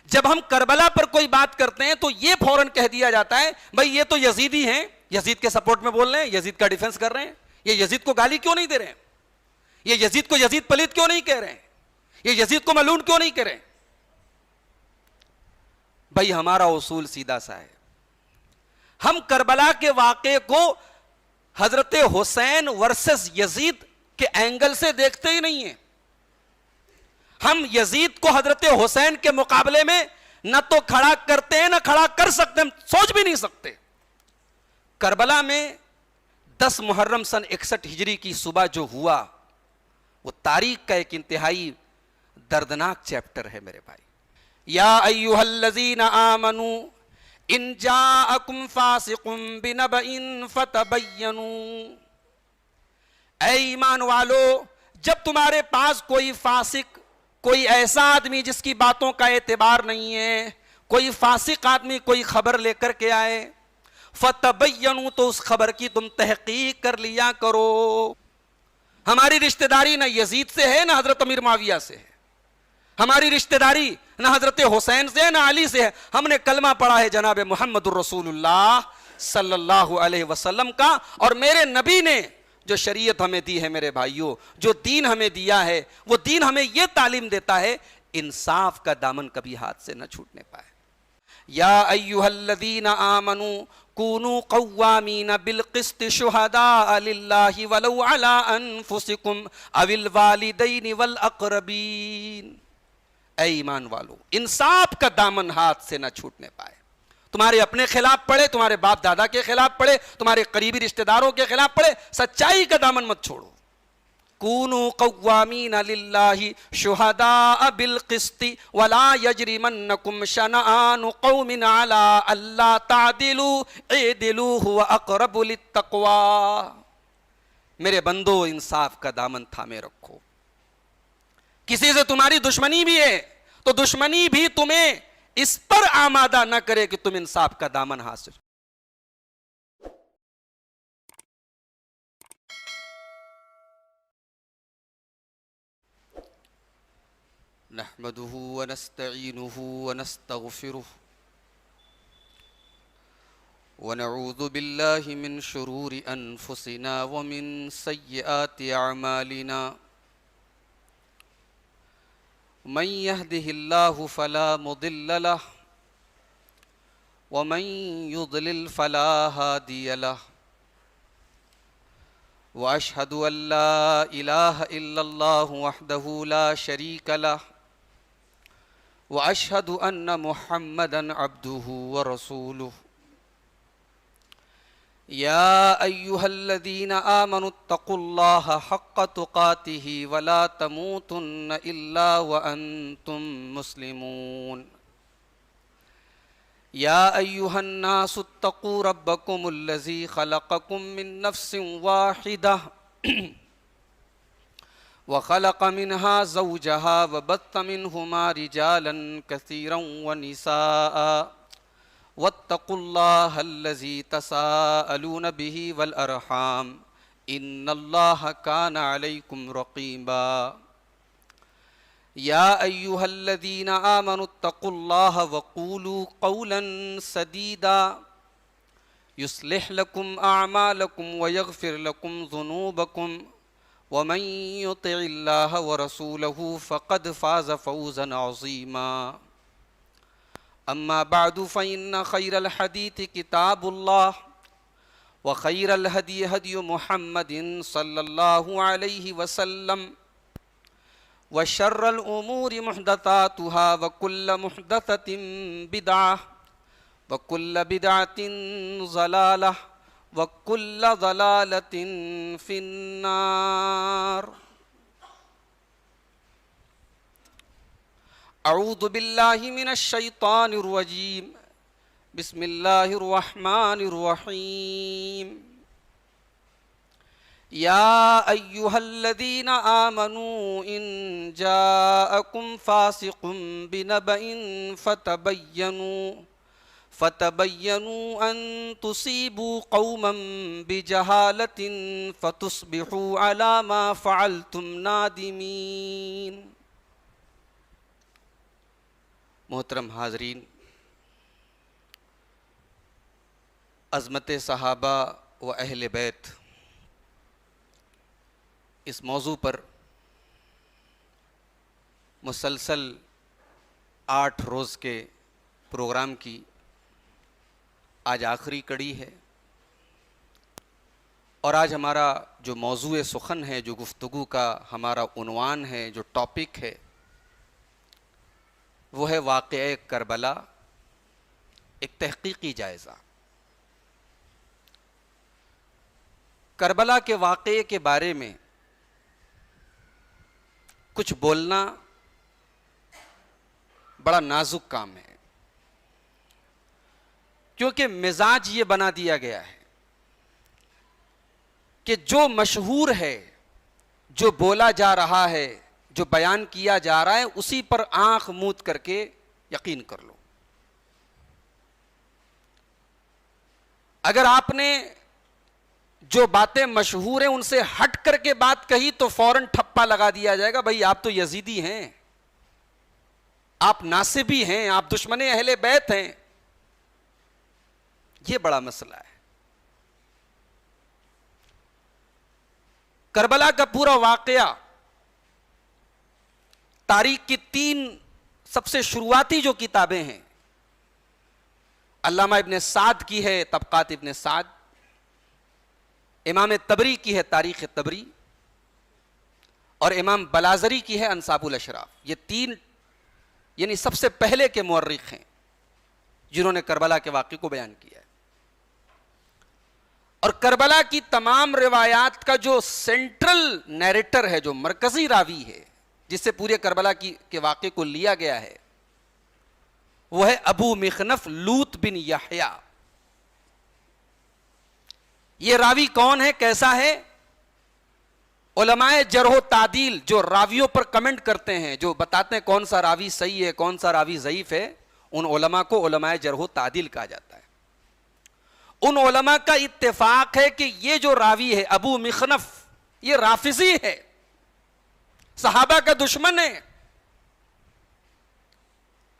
جب ہم کربلا پر کوئی بات کرتے ہیں تو یہ فوراً کہہ دیا جاتا ہے بھائی یہ تو یزیدی ہیں، یزید کے سپورٹ میں بول رہے ہیں، یزید کا ڈیفنس کر رہے ہیں، یہ یزید کو گالی کیوں نہیں دے رہے ہیں، یہ یزید کو یزید پلیت کیوں نہیں کہہ رہے ہیں، یہ یزید کو ملعون کیوں نہیں کہہ رہے ہیں؟ بھائی ہمارا اصول سیدھا سا ہے، ہم کربلا کے واقعے کو حضرت حسین ورسس یزید کے اینگل سے دیکھتے ہی نہیں ہیں. ہم یزید کو حضرت حسین کے مقابلے میں نہ تو کھڑا کرتے ہیں نہ کھڑا کر سکتے، ہم سوچ بھی نہیں سکتے. کربلا میں 10 محرم سن 61 ہجری کی صبح جو ہوا وہ تاریخ کا ایک انتہائی دردناک چیپٹر ہے میرے بھائی. یا ایھا الذین آمنوا ان جاءکم فاسق بنبأ فتبینوا، اے ایمان والو جب تمہارے پاس کوئی فاسق، کوئی ایسا آدمی جس کی باتوں کا اعتبار نہیں ہے، کوئی فاسق آدمی کوئی خبر لے کر کے آئے، فتبینوا تو اس خبر کی تم تحقیق کر لیا کرو. ہماری رشتہ داری نہ یزید سے ہے نہ حضرت امیر معاویہ سے ہے، ہماری رشتہ داری نہ حضرت حسین سے ہے نہ علی سے ہے. ہم نے کلمہ پڑھا ہے جناب محمد الرسول اللہ صلی اللہ علیہ وسلم کا، اور میرے نبی نے جو شریعت ہمیں دی ہے میرے بھائیوں، جو دین ہمیں دیا ہے، وہ دین ہمیں یہ تعلیم دیتا ہے انصاف کا دامن کبھی ہاتھ سے نہ چھوٹنے پائے. یا ایھا الذین آمنوا کونوا قوامین بالقسط شہداء للہ ولو علی انفسکم او الوالدین والاقربین. اے ایمان والو انصاف کا دامن ہاتھ سے نہ چھوٹنے پائے. تمہارے اپنے خلاف پڑے، تمہارے باپ دادا کے خلاف پڑے، تمہارے قریبی رشتہ داروں کے خلاف پڑے، سچائی کا دامن مت چھوڑو. کونوا قوامین للہ شہداء بالقسط ولا یجرمنکم شنآن قوم علی الا تعدلوا اعدلوا هو اقرب للتقوی. میرے بندو انصاف کا دامن تھامے رکھو. کسی سے تمہاری دشمنی بھی ہے تو دشمنی بھی تمہیں اس پر آمادہ نہ کرے کہ تم انصاف کا دامن حاصل. نحمده ونستعینه ونستغفره ونعوذ باللہ من شرور انفسنا ومن سیئات اعمالنا. من يهده الله فلا مضل له ومن يضلل فلا هادي له. واشهد ان لا اله الا الله وحده لا شريك له واشهد ان محمدا عبده ورسوله. يا ايها الذين آمنوا اتقوا الله حق تقاته ولا تموتن الا وانتم مسلمون. يا ايها الناس اتقوا ربكم الذي خلقكم من نفس واحدة وخلق منها زوجها وبث منهما رجالا كثيرا ونساء واتقوا الله الذي تساءلون به والأرحام إن الله كان عليكم رقيبا. يا أيها الذين آمنوا اتقوا الله وقولوا قولا سديدا يصلح لكم أعمالكم ويغفر لكم ذنوبكم ومن يطع الله ورسوله فقد فاز فوزا عظيما. أما بعد فإن خير الحديث كتاب الله وخير الهدي هدي محمد صلى الله عليه وسلم وشر الأمور محدثاتها وكل محدثة بدعة وكل بدعة ضلالة وكل ضلالة في النار. اعوذ باللہ من الشیطان الرجیم. بسم اللہ الرحمن الرحیم. یا ایھا الذین آمنوا ان جاءکم فاسق بنبأ فتبینوا ان تصیبوا قوما بجہالۃ فتصبحوا علی ما فعلتم نادمین. محترم حاضرین، عظمت صحابہ و اہل بیت اس موضوع پر مسلسل 8 روز کے پروگرام کی آج آخری کڑی ہے، اور آج ہمارا جو موضوع سخن ہے، جو گفتگو کا ہمارا عنوان ہے، جو ٹاپک ہے، وہ ہے واقعہ کربلا، ایک تحقیقی جائزہ۔ کربلا کے واقعے کے بارے میں کچھ بولنا بڑا نازک کام ہے، کیونکہ مزاج یہ بنا دیا گیا ہے کہ جو مشہور ہے، جو بولا جا رہا ہے، جو بیان کیا جا رہا ہے، اسی پر آنکھ موند کر کے یقین کر لو۔ اگر آپ نے جو باتیں مشہور ہیں ان سے ہٹ کر کے بات کہی تو فوراً ٹھپا لگا دیا جائے گا، بھائی آپ تو یزیدی ہیں، آپ ناصبی ہیں، آپ دشمن اہل بیت ہیں۔ یہ بڑا مسئلہ ہے۔ کربلا کا پورا واقعہ تاریخ کی 3 سب سے شروعاتی جو کتابیں ہیں، علامہ ابن سعد کی ہے طبقات ابن سعد، امام تبری کی ہے تاریخ تبری، اور امام بلازری کی ہے انساب الاشراف۔ یہ 3 یعنی سب سے پہلے کے مورخ ہیں جنہوں نے کربلا کے واقعے کو بیان کیا ہے۔ اور کربلا کی تمام روایات کا جو سینٹرل نیریٹر ہے، جو مرکزی راوی ہے، جس سے پورے کربلا کے واقعے کو لیا گیا ہے، وہ ہے ابو مخنف لوط بن یحییٰ۔ یہ راوی کون ہے، کیسا ہے؟ علماء جرح و تعدیل جو راویوں پر کمنٹ کرتے ہیں، جو بتاتے ہیں کون سا راوی صحیح ہے، کون سا راوی ضعیف ہے، ان علماء کو علماء جرح و تعدیل کہا جاتا ہے۔ ان علماء کا اتفاق ہے کہ یہ جو راوی ہے ابو مخنف، یہ رافضی ہے، صحابہ کا دشمن ہے۔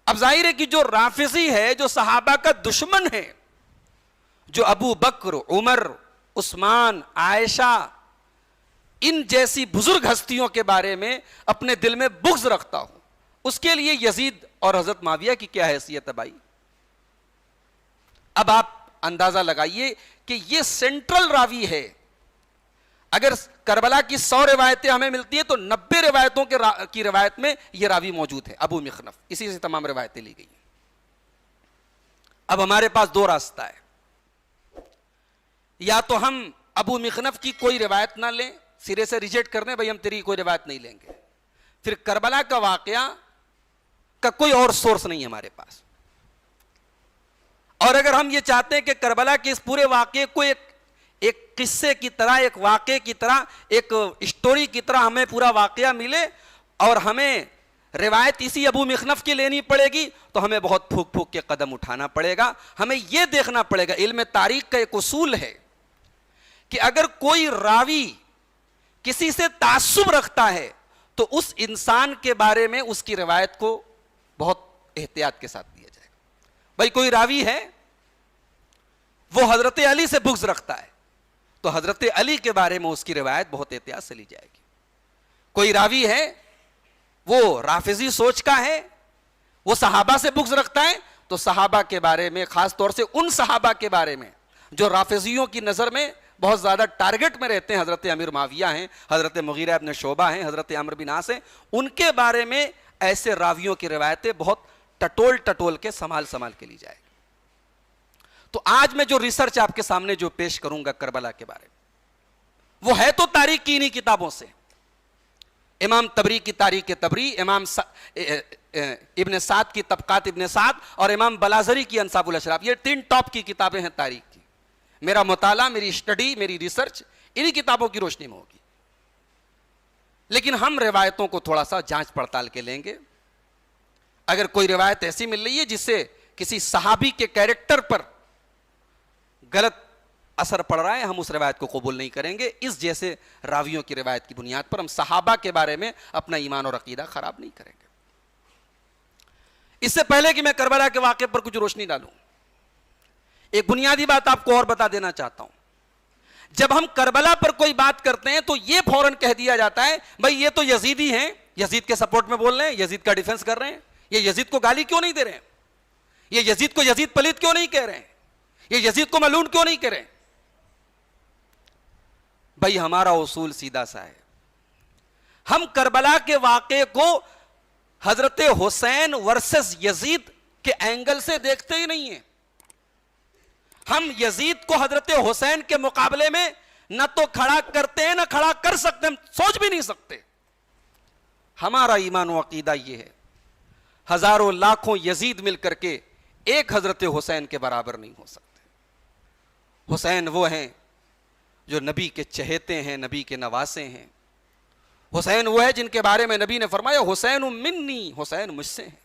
اب ظاہر ہے کہ جو رافضی ہے، جو صحابہ کا دشمن ہے، جو ابو بکر، عمر، عثمان، عائشہ، ان جیسی بزرگ ہستیوں کے بارے میں اپنے دل میں بغض رکھتا ہوں، اس کے لیے یزید اور حضرت معاویہ کی کیا حیثیت ہے بھائی؟ اب آپ اندازہ لگائیے کہ یہ سینٹرل راوی ہے۔ اگر کربلا کی 100 روایتیں ہمیں ملتی ہیں تو 90 روایتوں کی روایت میں یہ راوی موجود ہے، ابو مخنف، اسی سے تمام روایتیں لی گئی ہیں۔ اب ہمارے پاس 2 راستہ ہے، یا تو ہم ابو مخنف کی کوئی روایت نہ لیں، سرے سے ریجیکٹ کر دیں، بھائی ہم تیری کوئی روایت نہیں لیں گے، پھر کربلا کا واقعہ کا کوئی اور سورس نہیں ہے ہمارے پاس۔ اور اگر ہم یہ چاہتے ہیں کہ کربلا کے اس پورے واقعے کو ایک قصے کی طرح، ایک واقعے کی طرح، ایک اسٹوری کی طرح ہمیں پورا واقعہ ملے، اور ہمیں روایت اسی ابو مخنف کی لینی پڑے گی، تو ہمیں بہت پھوک پھوک کے قدم اٹھانا پڑے گا۔ ہمیں یہ دیکھنا پڑے گا، علم تاریخ کا ایک اصول ہے کہ اگر کوئی راوی کسی سے تعصب رکھتا ہے تو اس انسان کے بارے میں اس کی روایت کو بہت احتیاط کے ساتھ دیا جائے گا۔ بھائی کوئی راوی ہے وہ حضرت علی سے بغض رکھتا ہے تو حضرت علی کے بارے میں اس کی روایت بہت احتیاط سے لی جائے گی۔ کوئی راوی ہے وہ رافضی سوچ کا ہے، وہ صحابہ سے بغض رکھتا ہے تو صحابہ کے بارے میں، خاص طور سے ان صحابہ کے بارے میں جو رافضیوں کی نظر میں بہت زیادہ ٹارگٹ میں رہتے ہیں، حضرت امیر معاویہ ہیں، حضرت مغیرہ ابن شعبہ ہیں، حضرت عمرو بن عاص ہیں، ان کے بارے میں ایسے راویوں کی روایتیں بہت ٹٹول کے سنبھال کے لی جائے گی۔ تو آج میں جو ریسرچ آپ کے سامنے جو پیش کروں گا کربلا کے بارے میں، وہ ہے تو تاریخ کی انہی کتابوں سے، امام تبری کی تاریخ تبری، امام ابن سعد کی طبقات ابن سعد، اور امام بلازری کی انساب الاشراف۔ یہ 3 ٹاپ کی کتابیں ہیں تاریخ کی۔ میرا مطالعہ، میری اسٹڈی، میری ریسرچ انہی کتابوں کی روشنی میں ہوگی، لیکن ہم روایتوں کو تھوڑا سا جانچ پڑتال کے لیں گے۔ اگر کوئی روایت ایسی مل رہی ہے جس سے کسی صحابی کے کیریکٹر پر غلط اثر پڑ رہا ہے، ہم اس روایت کو قبول نہیں کریں گے۔ اس جیسے راویوں کی روایت کی بنیاد پر ہم صحابہ کے بارے میں اپنا ایمان اور عقیدہ خراب نہیں کریں گے۔ اس سے پہلے کہ میں کربلا کے واقعے پر کچھ روشنی ڈالوں، ایک بنیادی بات آپ کو اور بتا دینا چاہتا ہوں. جب ہم کربلا پر کوئی بات کرتے ہیں تو یہ فوراً کہہ دیا جاتا ہے بھائی یہ تو یزیدی ہیں، یزید کے سپورٹ میں بول رہے ہیں، یزید کا ڈیفنس کر رہے ہیں، یہ یزید کو گالی کیوں نہیں دے رہے ہیں، یہ یزید کو یزید پلید کیوں نہیں کہہ رہے ہیں، یہ یزید کو ملعون کیوں نہیں کہہ رہے ہیں. بھائی ہمارا اصول سیدھا سا ہے، ہم کربلا کے واقعے کو حضرت حسین ورسس یزید کے اینگل سے دیکھتے ہی نہیں ہیں. ہم یزید کو حضرت حسین کے مقابلے میں نہ تو کھڑا کرتے ہیں نہ کھڑا کر سکتے، ہم سوچ بھی نہیں سکتے. ہمارا ایمان و عقیدہ یہ ہے، ہزاروں لاکھوں یزید مل کر کے ایک حضرت حسین کے برابر نہیں ہو سکتے. حسین وہ ہیں جو نبی کے چہیتے ہیں، نبی کے نواسے ہیں. حسین وہ ہے جن کے بارے میں نبی نے فرمایا حسین منی، حسین مجھ سے ہیں.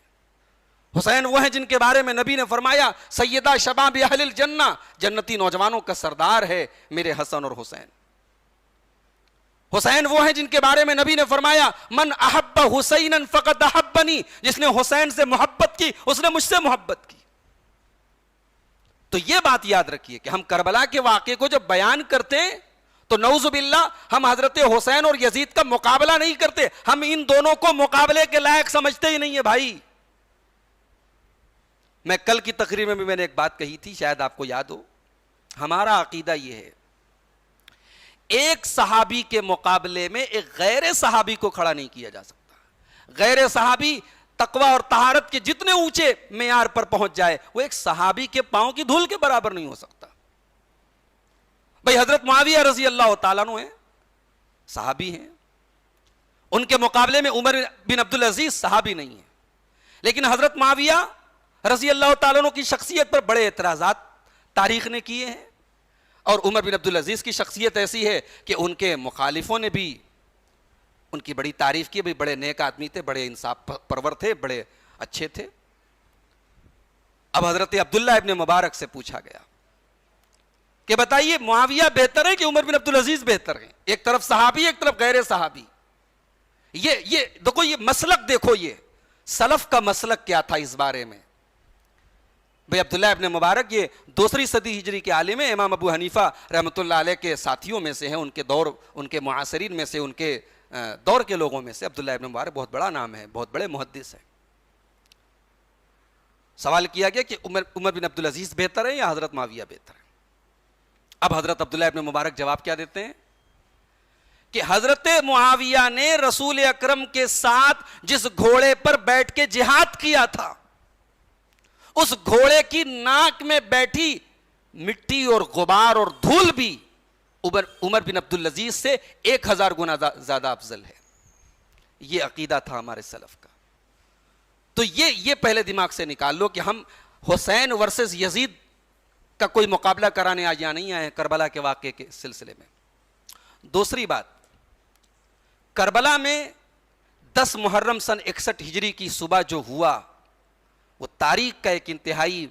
حسین وہ ہیں جن کے بارے میں نبی نے فرمایا سیدہ شباب اہل الجنہ، جنتی نوجوانوں کا سردار ہے میرے حسن اور حسین. حسین وہ ہیں جن کے بارے میں نبی نے فرمایا من احب حسینا فقد احبنی، جس نے حسین سے محبت کی اس نے مجھ سے محبت کی. تو یہ بات یاد رکھیے کہ ہم کربلا کے واقعے کو جب بیان کرتے ہیں تو نعوذ باللہ ہم حضرت حسین اور یزید کا مقابلہ نہیں کرتے، ہم ان دونوں کو مقابلے کے لائق سمجھتے ہی نہیں ہے. بھائی میں کل کی تقریر میں بھی میں نے ایک بات کہی تھی، شاید آپ کو یاد ہو. ہمارا عقیدہ یہ ہے ایک صحابی کے مقابلے میں ایک غیر صحابی کو کھڑا نہیں کیا جا سکتا. غیر صحابی تقوی اور طہارت کے جتنے اونچے معیار پر پہنچ جائے وہ ایک صحابی کے پاؤں کی دھول کے برابر نہیں ہو سکتا. بھئی حضرت معاویہ رضی اللہ تعالیٰ عنہ ہیں، صحابی ہیں، ان کے مقابلے میں عمر بن عبدالعزیز صحابی نہیں ہیں. لیکن حضرت معاویہ رضی اللہ تعالیٰ عنہ کی شخصیت پر بڑے اعتراضات تاریخ نے کیے ہیں، اور عمر بن عبدالعزیز کی شخصیت ایسی ہے کہ ان کے مخالفوں نے بھی ان کی بڑی تعریف کی. بڑے نیک آدمی تھے، بڑے انصاف پرور تھے، بڑے اچھے تھے. اب حضرت عبداللہ ابن مبارک سے پوچھا گیا کہ بتائیے معاویہ بہتر ہے کہ عمر بن عبدالعزیز بہتر ہیں؟ ایک طرف صحابی ایک طرف غیر صحابی. یہ دیکھو، یہ مسلک دیکھو، یہ سلف کا مسلک کیا تھا اس بارے میں. بھئی عبداللہ ابن مبارک یہ 2 صدی ہجری کے عالم ہیں، امام ابو حنیفہ رحمۃ اللہ علیہ کے ساتھیوں میں سے ہیں، ان کے دور، ان کے معاصرین میں سے، ان کے دور کے لوگوں میں سے عبداللہ ابن مبارک بہت بڑا نام ہے، بہت بڑے محدث ہیں. سوال کیا گیا کہ عمر بن عبدالعزیز بہتر ہے یا حضرت معاویہ بہتر ہے؟ اب حضرت عبداللہ ابن مبارک جواب کیا دیتے ہیں کہ حضرت معاویہ نے رسول اکرم کے ساتھ جس گھوڑے پر بیٹھ کے جہاد کیا تھا اس گھوڑے کی ناک میں بیٹھی مٹی اور غبار اور دھول بھی عمر بن عبدالعزیز سے 1000 گنا زیادہ افضل ہے. یہ عقیدہ تھا ہمارے سلف کا. تو یہ پہلے دماغ سے نکال لو کہ ہم حسین ورسز یزید کا کوئی مقابلہ کرانے آیا نہیں آئے ہیں کربلا کے واقعے کے سلسلے میں. دوسری بات، کربلا میں 10 محرم سن 61 ہجری کی صبح جو ہوا وہ تاریخ کا ایک انتہائی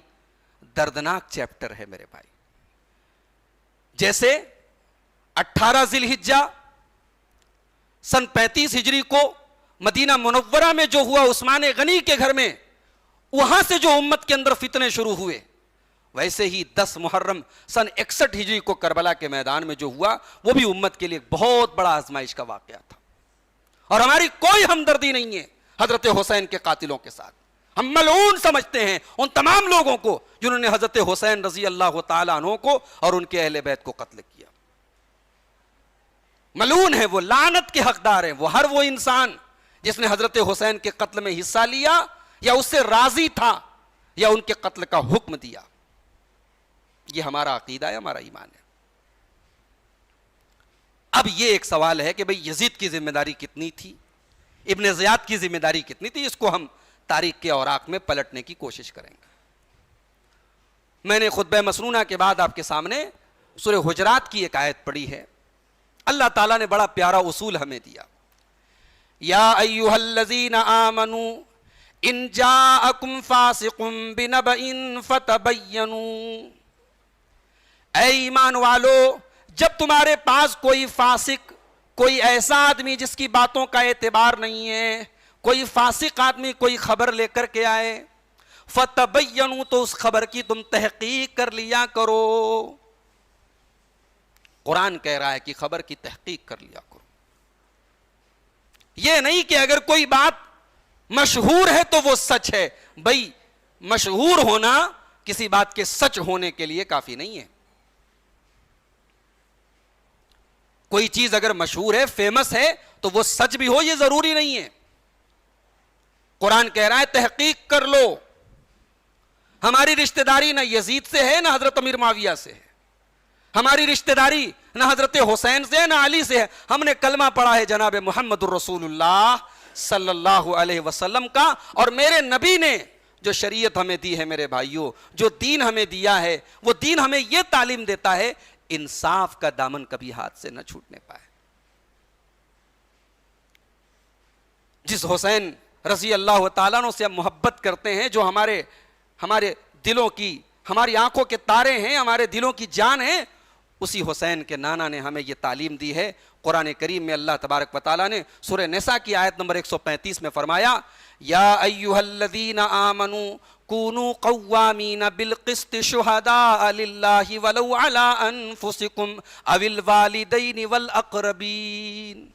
دردناک چیپٹر ہے میرے بھائی. جیسے 18 ذی الحجہ سن 35 ہجری کو مدینہ منورہ میں جو ہوا عثمان غنی کے گھر میں، وہاں سے جو امت کے اندر فتنے شروع ہوئے، ویسے ہی 10 محرم سن 61 ہجری کو کربلا کے میدان میں جو ہوا وہ بھی امت کے لیے بہت بڑا آزمائش کا واقعہ تھا. اور ہماری کوئی ہمدردی نہیں ہے حضرت حسین کے قاتلوں کے ساتھ. ہم ملعون سمجھتے ہیں ان تمام لوگوں کو جنہوں نے حضرت حسین رضی اللہ تعالیٰ عنہ کو اور ان کے اہل بیت کو قتل کیا. ملعون ہے وہ، لعنت کے حقدار ہیں وہ ہر وہ انسان جس نے حضرت حسین کے قتل میں حصہ لیا یا اس سے راضی تھا یا ان کے قتل کا حکم دیا. یہ ہمارا عقیدہ ہے، ہمارا ایمان ہے. اب یہ ایک سوال ہے کہ بھئی یزید کی ذمہ داری کتنی تھی، ابن زیاد کی ذمہ داری کتنی تھی؟ اس کو ہم تاریخ کے اوراق میں پلٹنے کی کوشش کریں گے. میں نے خطبہ مسنونہ کے بعد آپ کے سامنے سورہ حجرات کی ایک آیت پڑھی ہے. اللہ تعالیٰ نے بڑا پیارا اصول ہمیں دیا. یا ایھا الذین آمنوا ان جاءکم فاسق بنبأ فتبینوا، اے ایمان والو جب تمہارے پاس کوئی فاسق، کوئی ایسا آدمی جس کی باتوں کا اعتبار نہیں ہے، کوئی فاسق آدمی کوئی خبر لے کر کے آئے فتبینوا، تو اس خبر کی تم تحقیق کر لیا کرو. قرآن کہہ رہا ہے کہ خبر کی تحقیق کر لیا کرو. یہ نہیں کہ اگر کوئی بات مشہور ہے تو وہ سچ ہے. بھائی مشہور ہونا کسی بات کے سچ ہونے کے لیے کافی نہیں ہے. کوئی چیز اگر مشہور ہے، فیمس ہے، تو وہ سچ بھی ہو یہ ضروری نہیں ہے. قرآن کہہ رہا ہے تحقیق کر لو. ہماری رشتہ داری نہ یزید سے ہے نہ حضرت امیر معاویہ سے ہے. ہماری رشتہ داری نہ حضرت حسین سے ہے نہ علی سے ہے. ہم نے کلمہ پڑھا ہے جناب محمد الرسول اللہ صلی اللہ علیہ وسلم کا، اور میرے نبی نے جو شریعت ہمیں دی ہے میرے بھائیوں، جو دین ہمیں دیا ہے، وہ دین ہمیں یہ تعلیم دیتا ہے انصاف کا دامن کبھی ہاتھ سے نہ چھوٹنے پائے. جس حسین رضی اللہ تعالیٰ عنہ سے ہم محبت کرتے ہیں، جو ہمارے دلوں کی، ہماری آنکھوں کے تارے ہیں، ہمارے دلوں کی جان ہیں، اسی حسین کے نانا نے ہمیں یہ تعلیم دی ہے. قرآن کریم میں اللہ تبارک و تعالیٰ نے سورہ نساء کی آیت نمبر 135 میں فرمایا، یا ایھا الذین آمنوا کونوا قوامین بالقسط شہداء للہ ولو علی انفسکم او الوالدین والاقربین.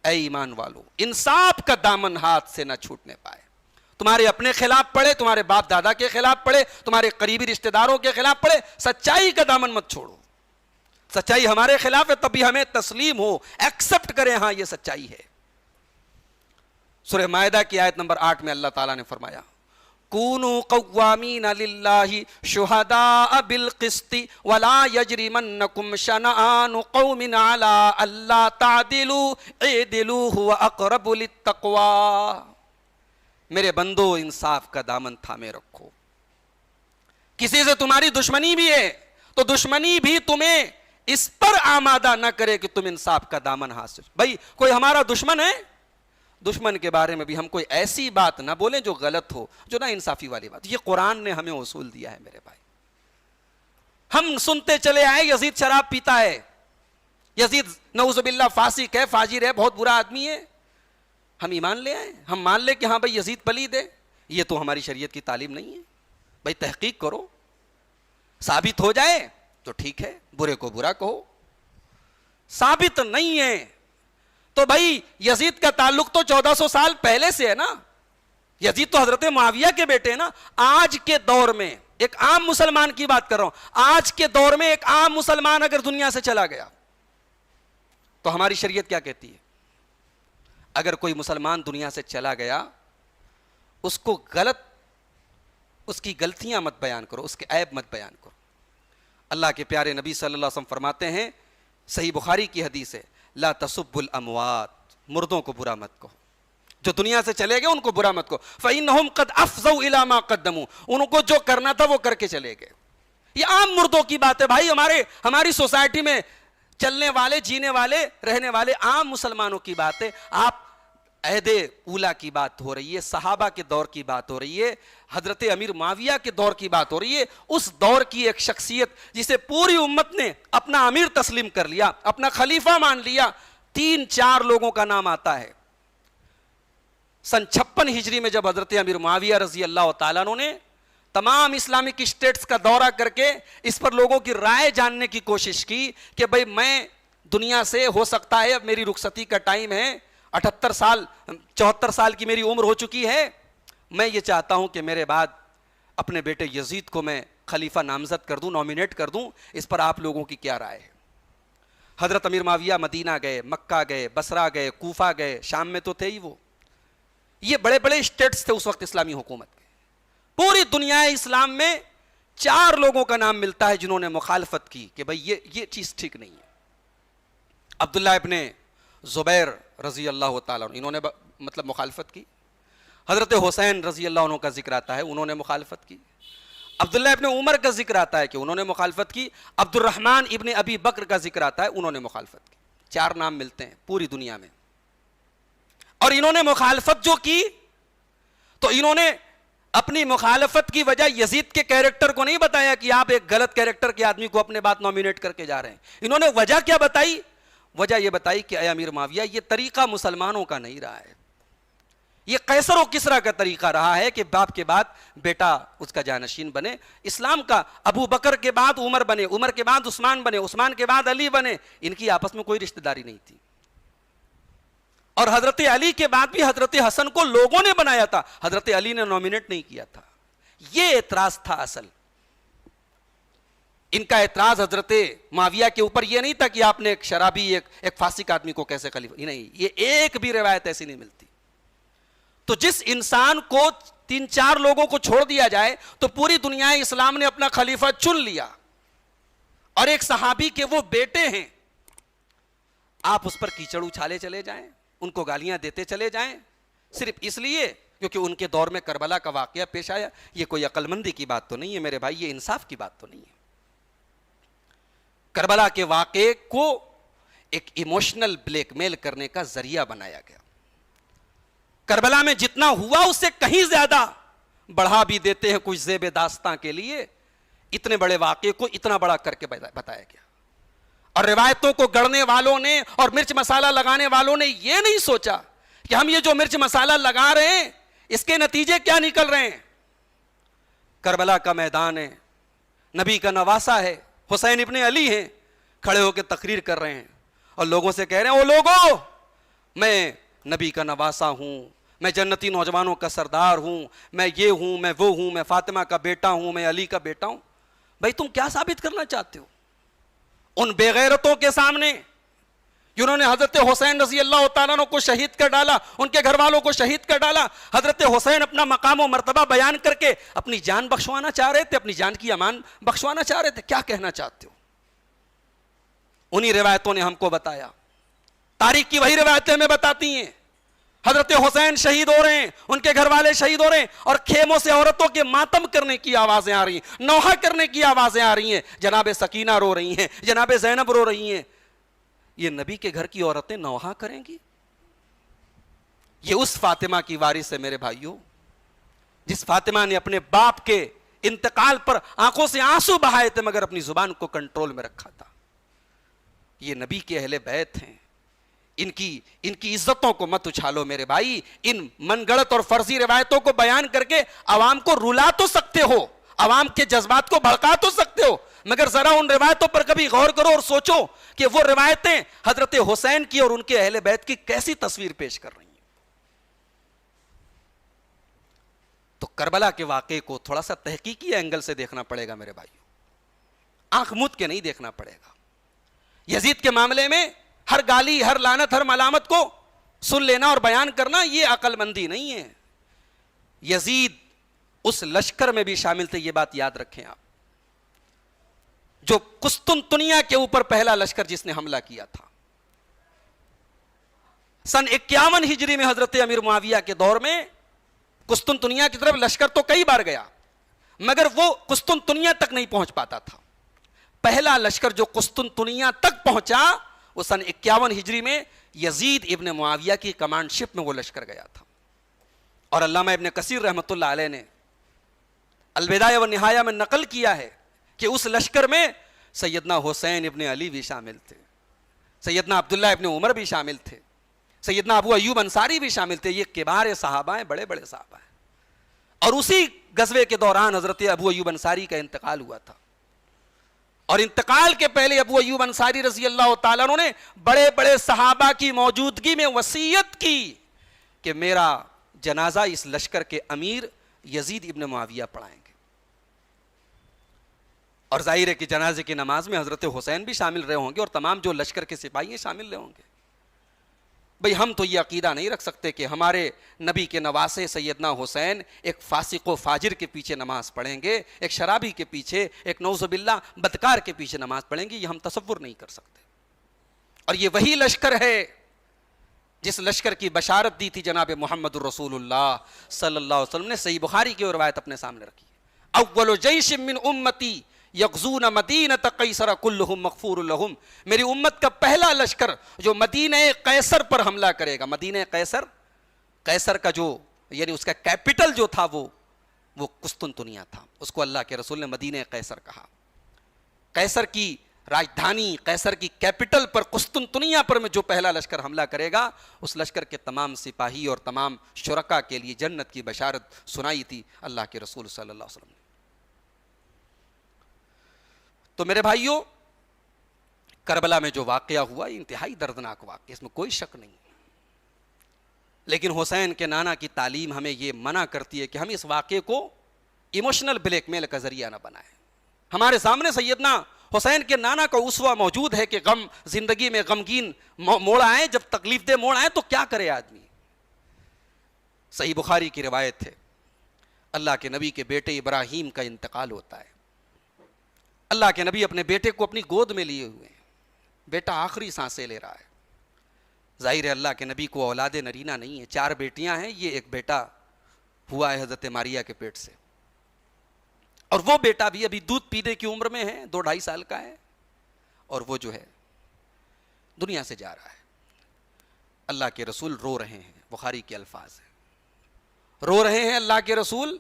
اے ایمان والو، انصاف کا دامن ہاتھ سے نہ چھوٹنے پائے. تمہارے اپنے خلاف پڑے، تمہارے باپ دادا کے خلاف پڑے، تمہارے قریبی رشتہ داروں کے خلاف پڑے، سچائی کا دامن مت چھوڑو. سچائی ہمارے خلاف ہے تبھی ہمیں تسلیم ہو، ایکسپٹ کریں ہاں یہ سچائی ہے. سورہ مائدہ کی آیت نمبر 8 میں اللہ تعالیٰ نے فرمایا، کونوا قوامین للہ شہداء بالقسط ولا یجرمنکم شنآن قوم علی الا تعدلوا اعدلوا هو اقرب للتقوی. میرے بندو انصاف کا دامن تھامے رکھو. کسی سے تمہاری دشمنی بھی ہے تو دشمنی بھی تمہیں اس پر آمادہ نہ کرے کہ تم انصاف کا دامن حاصل. بھائی کوئی ہمارا دشمن ہے، دشمن کے بارے میں بھی ہم کوئی ایسی بات نہ بولیں جو غلط ہو، جو نہ انصافی والی بات. یہ قرآن نے ہمیں اصول دیا ہے میرے بھائی. ہم سنتے چلے آئے یزید شراب پیتا ہے، یزید نعوذ باللہ فاسق ہے، فاجر ہے، بہت برا آدمی ہے. ہم ایمان لے آئے، ہم مان لے کہ ہاں بھائی یزید پلید ہے. یہ تو ہماری شریعت کی تعلیم نہیں ہے. بھائی تحقیق کرو، ثابت ہو جائے تو ٹھیک ہے، برے کو برا کہو. ثابت نہیں ہے تو بھائی یزید کا تعلق تو 1400 سال پہلے سے ہے نا. یزید تو حضرت معاویہ کے بیٹے ہیں نا. آج کے دور میں ایک عام مسلمان کی بات کر رہا ہوں، آج کے دور میں ایک عام مسلمان اگر دنیا سے چلا گیا تو ہماری شریعت کیا کہتی ہے؟ اگر کوئی مسلمان دنیا سے چلا گیا، اس کو اس کی غلطیاں مت بیان کرو، اس کے عیب مت بیان کرو. اللہ کے پیارے نبی صلی اللہ علیہ وسلم فرماتے ہیں، صحیح بخاری کی حدیث ہے، لا تسبوا الاموات، مردوں کو برا مت کہو. جو دنیا سے چلے گئے ان کو برا مت کہو. فإنہم قد افضوا الی ما قدموا، ان کو جو کرنا تھا وہ کر کے چلے گئے. یہ عام مردوں کی بات ہے بھائی. ہماری سوسائٹی میں چلنے والے، جینے والے، رہنے والے عام مسلمانوں کی بات ہے. آپ عہد اولا کی بات ہو رہی ہے، صحابہ کے دور کی بات ہو رہی ہے، حضرت امیر معاویہ کے دور کی بات ہو رہی ہے. اس دور کی ایک شخصیت جسے پوری امت نے اپنا امیر تسلیم کر لیا، اپنا خلیفہ مان لیا. 3-4 لوگوں کا نام آتا ہے. سن 56 ہجری میں جب حضرت امیر معاویہ رضی اللہ تعالیٰ عنہ نے تمام اسلامک اسٹیٹس کا دورہ کر کے اس پر لوگوں کی رائے جاننے کی کوشش کی کہ بھئی میں دنیا سے، ہو سکتا ہے اب میری رخصتی کا ٹائم ہے، 74 سال کی میری عمر ہو چکی ہے، میں یہ چاہتا ہوں کہ میرے بعد اپنے بیٹے یزید کو میں خلیفہ نامزد کر دوں، نومینیٹ کر دوں. اس پر آپ لوگوں کی کیا رائے ہے؟ حضرت امیر معاویہ مدینہ گئے، مکہ گئے، بصرہ گئے، کوفہ گئے، شام میں تو تھے ہی وہ. یہ بڑے بڑے اسٹیٹس تھے اس وقت اسلامی حکومت کے. پوری دنیا اسلام میں 4 لوگوں کا نام ملتا ہے جنہوں نے مخالفت کی کہ بھئی یہ چیز ٹھیک نہیں ہے. عبداللہ ابن زبیر رضی اللہ تعالیٰ عنہ، انہوں نے مطلب مخالفت کی. حضرت حسین رضی اللہ عنہ کا ذکر آتا ہے، انہوں نے مخالفت کی. عبداللہ ابن عمر کا ذکر آتا ہے کہ انہوں نے مخالفت کی. عبد الرحمن ابن ابی بکر کا ذکر آتا ہے، انہوں نے مخالفت کی. 4 نام ملتے ہیں پوری دنیا میں. اور انہوں نے مخالفت جو کی تو انہوں نے اپنی مخالفت کی وجہ یزید کے کیریکٹر کو نہیں بتایا کہ آپ ایک غلط کیریکٹر کے آدمی کو اپنے بعد نومینیٹ کر کے جا رہے ہیں. انہوں نے وجہ کیا بتائی؟ وجہ یہ بتائی کہ اے امیر معاویہ، یہ طریقہ مسلمانوں کا نہیں رہا ہے. یہ قیصر و کسریٰ کا طریقہ رہا ہے کہ باپ کے بعد بیٹا اس کا جانشین بنے. اسلام کا ابو بکر کے بعد عمر بنے, عمر کے بعد عثمان بنے, عثمان کے بعد علی بنے. ان کی آپس میں کوئی رشتہ داری نہیں تھی. اور حضرت علی کے بعد بھی حضرت حسن کو لوگوں نے بنایا تھا, حضرت علی نے نومینیٹ نہیں کیا تھا. یہ اعتراض تھا اصل. ان کا اعتراض حضرت معاویہ کے اوپر یہ نہیں تھا کہ آپ نے ایک شرابی ایک فاسق آدمی کو کیسے خلیفہ, نہیں, یہ ایک بھی روایت ایسی نہیں ملتی. تو جس انسان کو 3-4 لوگوں کو چھوڑ دیا جائے تو پوری دنیا اسلام نے اپنا خلیفہ چن لیا, اور ایک صحابی کے وہ بیٹے ہیں, آپ اس پر کیچڑ اچھالے چلے جائیں, ان کو گالیاں دیتے چلے جائیں صرف اس لیے کیونکہ ان کے دور میں کربلا کا واقعہ پیش آیا. یہ کوئی عقل مندی کی بات تو نہیں ہے میرے بھائی, یہ انصاف کی بات تو نہیں ہے. کربلا کے واقعے کو ایک ایموشنل بلیک میل کرنے کا ذریعہ بنایا گیا. کربلا میں جتنا ہوا اس سے کہیں زیادہ بڑھا بھی دیتے ہیں کچھ زیب داستاں کے لیے. اتنے بڑے واقعے کو اتنا بڑا کر کے بتایا گیا. اور روایتوں کو گڑنے والوں نے اور مرچ مسالہ لگانے والوں نے یہ نہیں سوچا کہ ہم یہ جو مرچ مسالہ لگا رہے ہیں اس کے نتیجے کیا نکل رہے ہیں. کربلا کا میدان ہے, نبی کا نواسا ہے, حسین ابن علی ہیں, کھڑے ہو کے تقریر کر رہے ہیں اور لوگوں سے کہہ رہے ہیں, او لوگو, میں نبی کا نواسا ہوں, میں جنتی نوجوانوں کا سردار ہوں, میں یہ ہوں, میں وہ ہوں, میں فاطمہ کا بیٹا ہوں, میں علی کا بیٹا ہوں. بھائی تم کیا ثابت کرنا چاہتے ہو ان بے غیرتوں کے سامنے جنہوں نے حضرت حسین رضی اللہ تعالیٰ عنہ کو شہید کر ڈالا, ان کے گھر والوں کو شہید کر ڈالا. حضرت حسین اپنا مقام و مرتبہ بیان کر کے اپنی جان بخشوانا چاہ رہے تھے, اپنی جان کی امان بخشوانا چاہ رہے تھے. کیا کہنا چاہتے ہو؟ انہی روایتوں نے ہم کو بتایا, تاریخ کی وہی روایتیں ہمیں بتاتی ہیں. حضرت حسین شہید ہو رہے ہیں, ان کے گھر والے شہید ہو رہے ہیں, اور خیموں سے عورتوں کے ماتم کرنے کی آوازیں آ رہی ہیں, نوحہ کرنے کی آوازیں آ رہی ہیں. جناب سکینہ رو رہی ہیں, جناب زینب رو رہی ہیں. یہ نبی کے گھر کی عورتیں نوحہ کریں گی؟ یہ اس فاطمہ کی وارث ہے میرے بھائیوں, جس فاطمہ نے اپنے باپ کے انتقال پر آنکھوں سے آنسو بہائے تھے مگر اپنی زبان کو کنٹرول میں رکھا تھا. یہ نبی کے اہل بیت ہیں. ان کی عزتوں کو مت اچھالو میرے بھائی. ان من گڑت اور فرضی روایتوں کو بیان کر کے عوام کو رلا تو سکتے ہو, عوام کے جذبات کو بھڑکا تو سکتے ہو, مگر ذرا ان روایتوں پر کبھی غور کرو اور سوچو کہ وہ روایتیں حضرت حسین کی اور ان کے اہل بیت کی کیسی تصویر پیش کر رہی ہیں. تو کربلا کے واقعے کو تھوڑا سا تحقیقی اینگل سے دیکھنا پڑے گا میرے بھائیوں, آنکھ موند کے نہیں دیکھنا پڑے گا. یزید کے معاملے میں ہر گالی, ہر لعنت, ہر ملامت کو سن لینا اور بیان کرنا یہ عقل مندی نہیں ہے. یزید اس لشکر میں بھی شامل تھے, یہ بات یاد رکھیں آپ, جو قسطنطنیہ کے اوپر پہلا لشکر جس نے حملہ کیا تھا. سن 51 ہجری میں حضرت امیر معاویہ کے دور میں قسطنطنیہ کی طرف لشکر تو کئی بار گیا مگر وہ قسطنطنیہ تک نہیں پہنچ پاتا تھا. پہلا لشکر جو قسطنطنیہ تک پہنچا وہ سن 51 ہجری میں یزید ابن معاویہ کی کمانڈ شپ میں وہ لشکر گیا تھا. اور علامہ ابن کثیر رحمۃ اللہ علیہ نے البدایہ و نہایہ میں نقل کیا ہے کہ اس لشکر میں سیدنا حسین ابن علی بھی شامل تھے, سیدنا عبداللہ ابن عمر بھی شامل تھے, سیدنا ابو ایوب انصاری بھی شامل تھے. یہ کبار صحابہ ہیں, بڑے بڑے صحابہ ہیں. اور اسی غزوے کے دوران حضرت ابو ایوب انصاری کا انتقال ہوا تھا, اور انتقال کے پہلے ابو ایوب انصاری رضی اللہ تعالیٰ عنہ نے بڑے بڑے صحابہ کی موجودگی میں وصیت کی کہ میرا جنازہ اس لشکر کے امیر یزید ابن معاویہ پڑھائیں گے. اور ظاہر ہے کہ جنازے کی نماز میں حضرت حسین بھی شامل رہے ہوں گے اور تمام جو لشکر کے سپاہی ہیں شامل رہے ہوں گے. بھئی ہم تو یہ عقیدہ نہیں رکھ سکتے کہ ہمارے نبی کے نواسے سیدنا حسین ایک فاسق و فاجر کے پیچھے نماز پڑھیں گے, ایک شرابی کے پیچھے, ایک نعوذ باللہ بدکار کے پیچھے نماز پڑھیں گے. یہ ہم تصور نہیں کر سکتے. اور یہ وہی لشکر ہے جس لشکر کی بشارت دی تھی جناب محمد الرسول اللہ صلی اللہ علیہ وسلم نے. صحیح بخاری کی روایت اپنے سامنے رکھی ہے, اول جیش من امتی یغزون مدینۃ قیصر کلہم مغفور لہم. میری امت کا پہلا لشکر جو مدینہ قیصر پر حملہ کرے گا. مدینہ قیصر, قیصر کا جو یعنی اس کا کیپٹل جو تھا وہ قسطنطنیہ تھا, اس کو اللہ کے رسول نے مدینہ قیصر کہا. قیصر کی راجدھانی قیصر کی کیپٹل پر قسطنطنیہ پر میں جو پہلا لشکر حملہ کرے گا اس لشکر کے تمام سپاہی اور تمام شرکا کے لیے جنت کی بشارت سنائی تھی اللہ کے رسول صلی اللہ علیہ وسلم نے. تو میرے بھائیوں کربلا میں جو واقعہ ہوا انتہائی دردناک واقعہ، اس میں کوئی شک نہیں، لیکن حسین کے نانا کی تعلیم ہمیں یہ منع کرتی ہے کہ ہم اس واقعے کو ایموشنل بلیک میل کا ذریعہ نہ بنائیں. ہمارے سامنے سیدنا حسین کے نانا کا اسوہ موجود ہے کہ غم زندگی میں غمگین موڑ آئے، جب تکلیف دہ موڑ آئے تو کیا کرے آدمی. صحیح بخاری کی روایت ہے، اللہ کے نبی کے بیٹے ابراہیم کا انتقال ہوتا ہے. اللہ کے نبی اپنے بیٹے کو اپنی گود میں لیے ہوئے ہیں، بیٹا آخری سانسیں لے رہا ہے. ظاہر ہے اللہ کے نبی کو اولاد نرینہ نہیں ہے، 4 بیٹیاں ہیں، یہ ایک بیٹا ہوا ہے حضرت ماریا کے پیٹ سے، اور وہ بیٹا بھی ابھی دودھ پینے کی عمر میں ہے، 2-2.5 سال کا ہے، اور وہ جو ہے دنیا سے جا رہا ہے. اللہ کے رسول رو رہے ہیں، بخاری کے الفاظ ہیں، رو رہے ہیں اللہ کے رسول،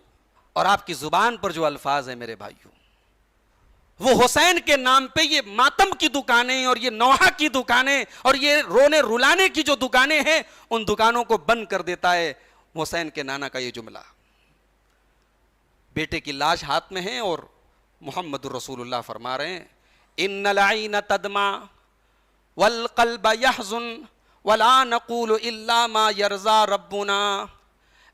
اور آپ کی زبان پر جو الفاظ ہیں میرے بھائیوں، وہ حسین کے نام پہ یہ ماتم کی دکانیں اور یہ نوحہ کی دکانیں اور یہ رونے رلانے کی جو دکانیں ہیں ان دکانوں کو بند کر دیتا ہے حسین کے نانا کا یہ جملہ. بیٹے کی لاش ہاتھ میں ہے اور محمد الرسول اللہ فرما رہے ہیں ان العین تدمع والقلب يحزن ولا نقول الا ما يرضى ربنا.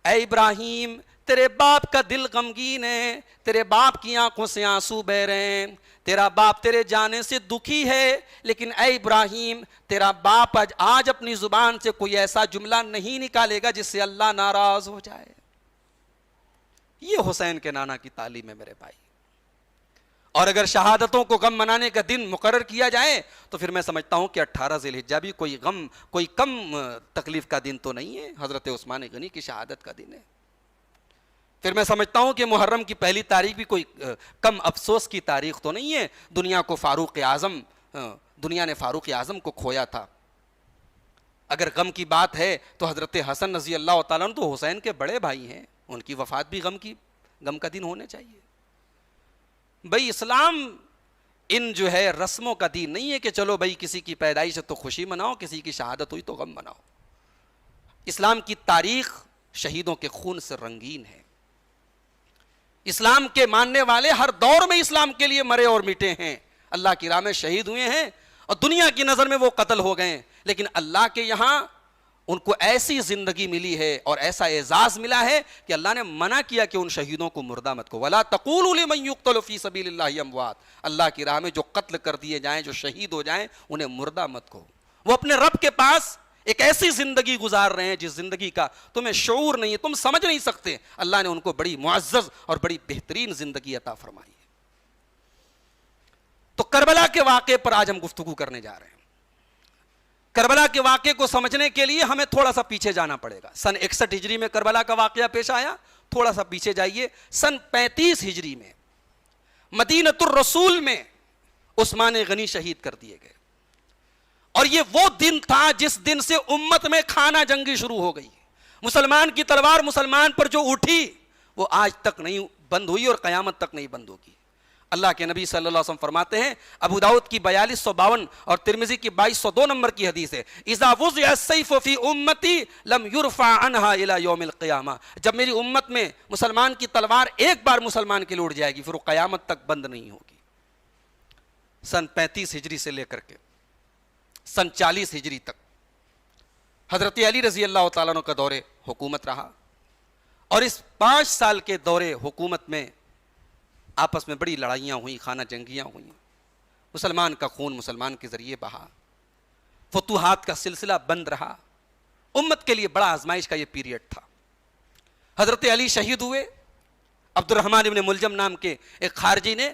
اے ابراہیم تیرے باپ کا دل غمگین ہے، تیرے باپ کی آنکھوں سے آنسو بہ رہے ہیں، تیرا باپ تیرے جانے سے دکھی ہے، لیکن اے ابراہیم تیرا باپ آج اپنی زبان سے کوئی ایسا جملہ نہیں نکالے گا جس سے اللہ ناراض ہو جائے. یہ حسین کے نانا کی تعلیم ہے میرے بھائی. اور اگر شہادتوں کو غم منانے کا دن مقرر کیا جائے تو پھر میں سمجھتا ہوں کہ 18 ذی الحجہ بھی کوئی کم تکلیف کا دن تو نہیں ہے، حضرت عثمان غنی کی شہادت کا دن ہے. پھر میں سمجھتا ہوں کہ محرم کی 1 تاریخ بھی کوئی کم افسوس کی تاریخ تو نہیں ہے. دنیا نے فاروق اعظم کو کھویا تھا. اگر غم کی بات ہے تو حضرت حسن رضی اللہ تعالیٰ عنہ تو حسین کے بڑے بھائی ہیں، ان کی وفات بھی غم کا دن ہونے چاہیے. بھائی اسلام ان جو ہے رسموں کا دین نہیں ہے کہ چلو بھائی کسی کی پیدائش ہے تو خوشی مناؤ، کسی کی شہادت ہوئی تو غم مناؤ. اسلام کی تاریخ شہیدوں کے خون سے رنگین ہے. اسلام کے ماننے والے ہر دور میں اسلام کے لیے مرے اور مٹے ہیں، اللہ کی راہ میں شہید ہوئے ہیں اور دنیا کی نظر میں وہ قتل ہو گئے ہیں، لیکن اللہ کے یہاں ان کو ایسی زندگی ملی ہے اور ایسا اعزاز ملا ہے کہ اللہ نے منع کیا کہ ان شہیدوں کو مردہ مت کہو. وَلَا تَقُولُوا لِمَن يُقْتَلُ فِي سَبِيلِ اللَّهِ أَمْوَاتٌ. اللہ کی راہ میں جو قتل کر دیے جائیں، جو شہید ہو جائیں، انہیں مردہ مت کہو. وہ اپنے رب کے پاس ایک ایسی زندگی گزار رہے ہیں جس زندگی کا تمہیں شعور نہیں ہے، تم سمجھ نہیں سکتے. اللہ نے ان کو بڑی معزز اور بڑی بہترین زندگی عطا فرمائی ہے. تو کربلا کے واقعے پر آج ہم گفتگو کرنے جا رہے ہیں. کربلا کے واقعے کو سمجھنے کے لیے ہمیں تھوڑا سا پیچھے جانا پڑے گا. سن 61 ہجری میں کربلا کا واقعہ پیش آیا. تھوڑا سا پیچھے جائیے. سن 35 ہجری میں مدینۃ الرسول میں عثمان غنی شہید کر دیے گئے. اور یہ وہ دن تھا جس دن سے امت میں کھانا جنگی شروع ہو گئی. مسلمان کی تلوار مسلمان پر جو اٹھی وہ آج تک نہیں بند ہوئی اور قیامت تک نہیں بند ہوگی. اللہ کے نبی صلی اللہ علیہ وسلم فرماتے ہیں، ابو داؤد کی 4252 اور ترمذی کی 2202 نمبر کی حدیث ہے، اذا وضع السیف فی امتی لم یرفع عنہا الی یوم القیامہ. جب میری امت میں مسلمان کی تلوار ایک بار مسلمان کے لیے اٹھ جائے گی پھر وہ قیامت تک بند نہیں ہوگی. سن 35 ہجری سے لے کر کے سن 40 ہجری تک حضرت علی رضی اللہ تعالیٰ عنہ کا دور حکومت رہا، اور اس 5 سال کے دور حکومت میں آپس میں بڑی لڑائیاں ہوئیں، خانہ جنگیاں ہوئیں، مسلمان کا خون مسلمان کے ذریعے بہا، فتوحات کا سلسلہ بند رہا. امت کے لیے بڑا آزمائش کا یہ پیریڈ تھا. حضرت علی شہید ہوئے. عبد الرحمن ابن ملجم نام کے ایک خارجی نے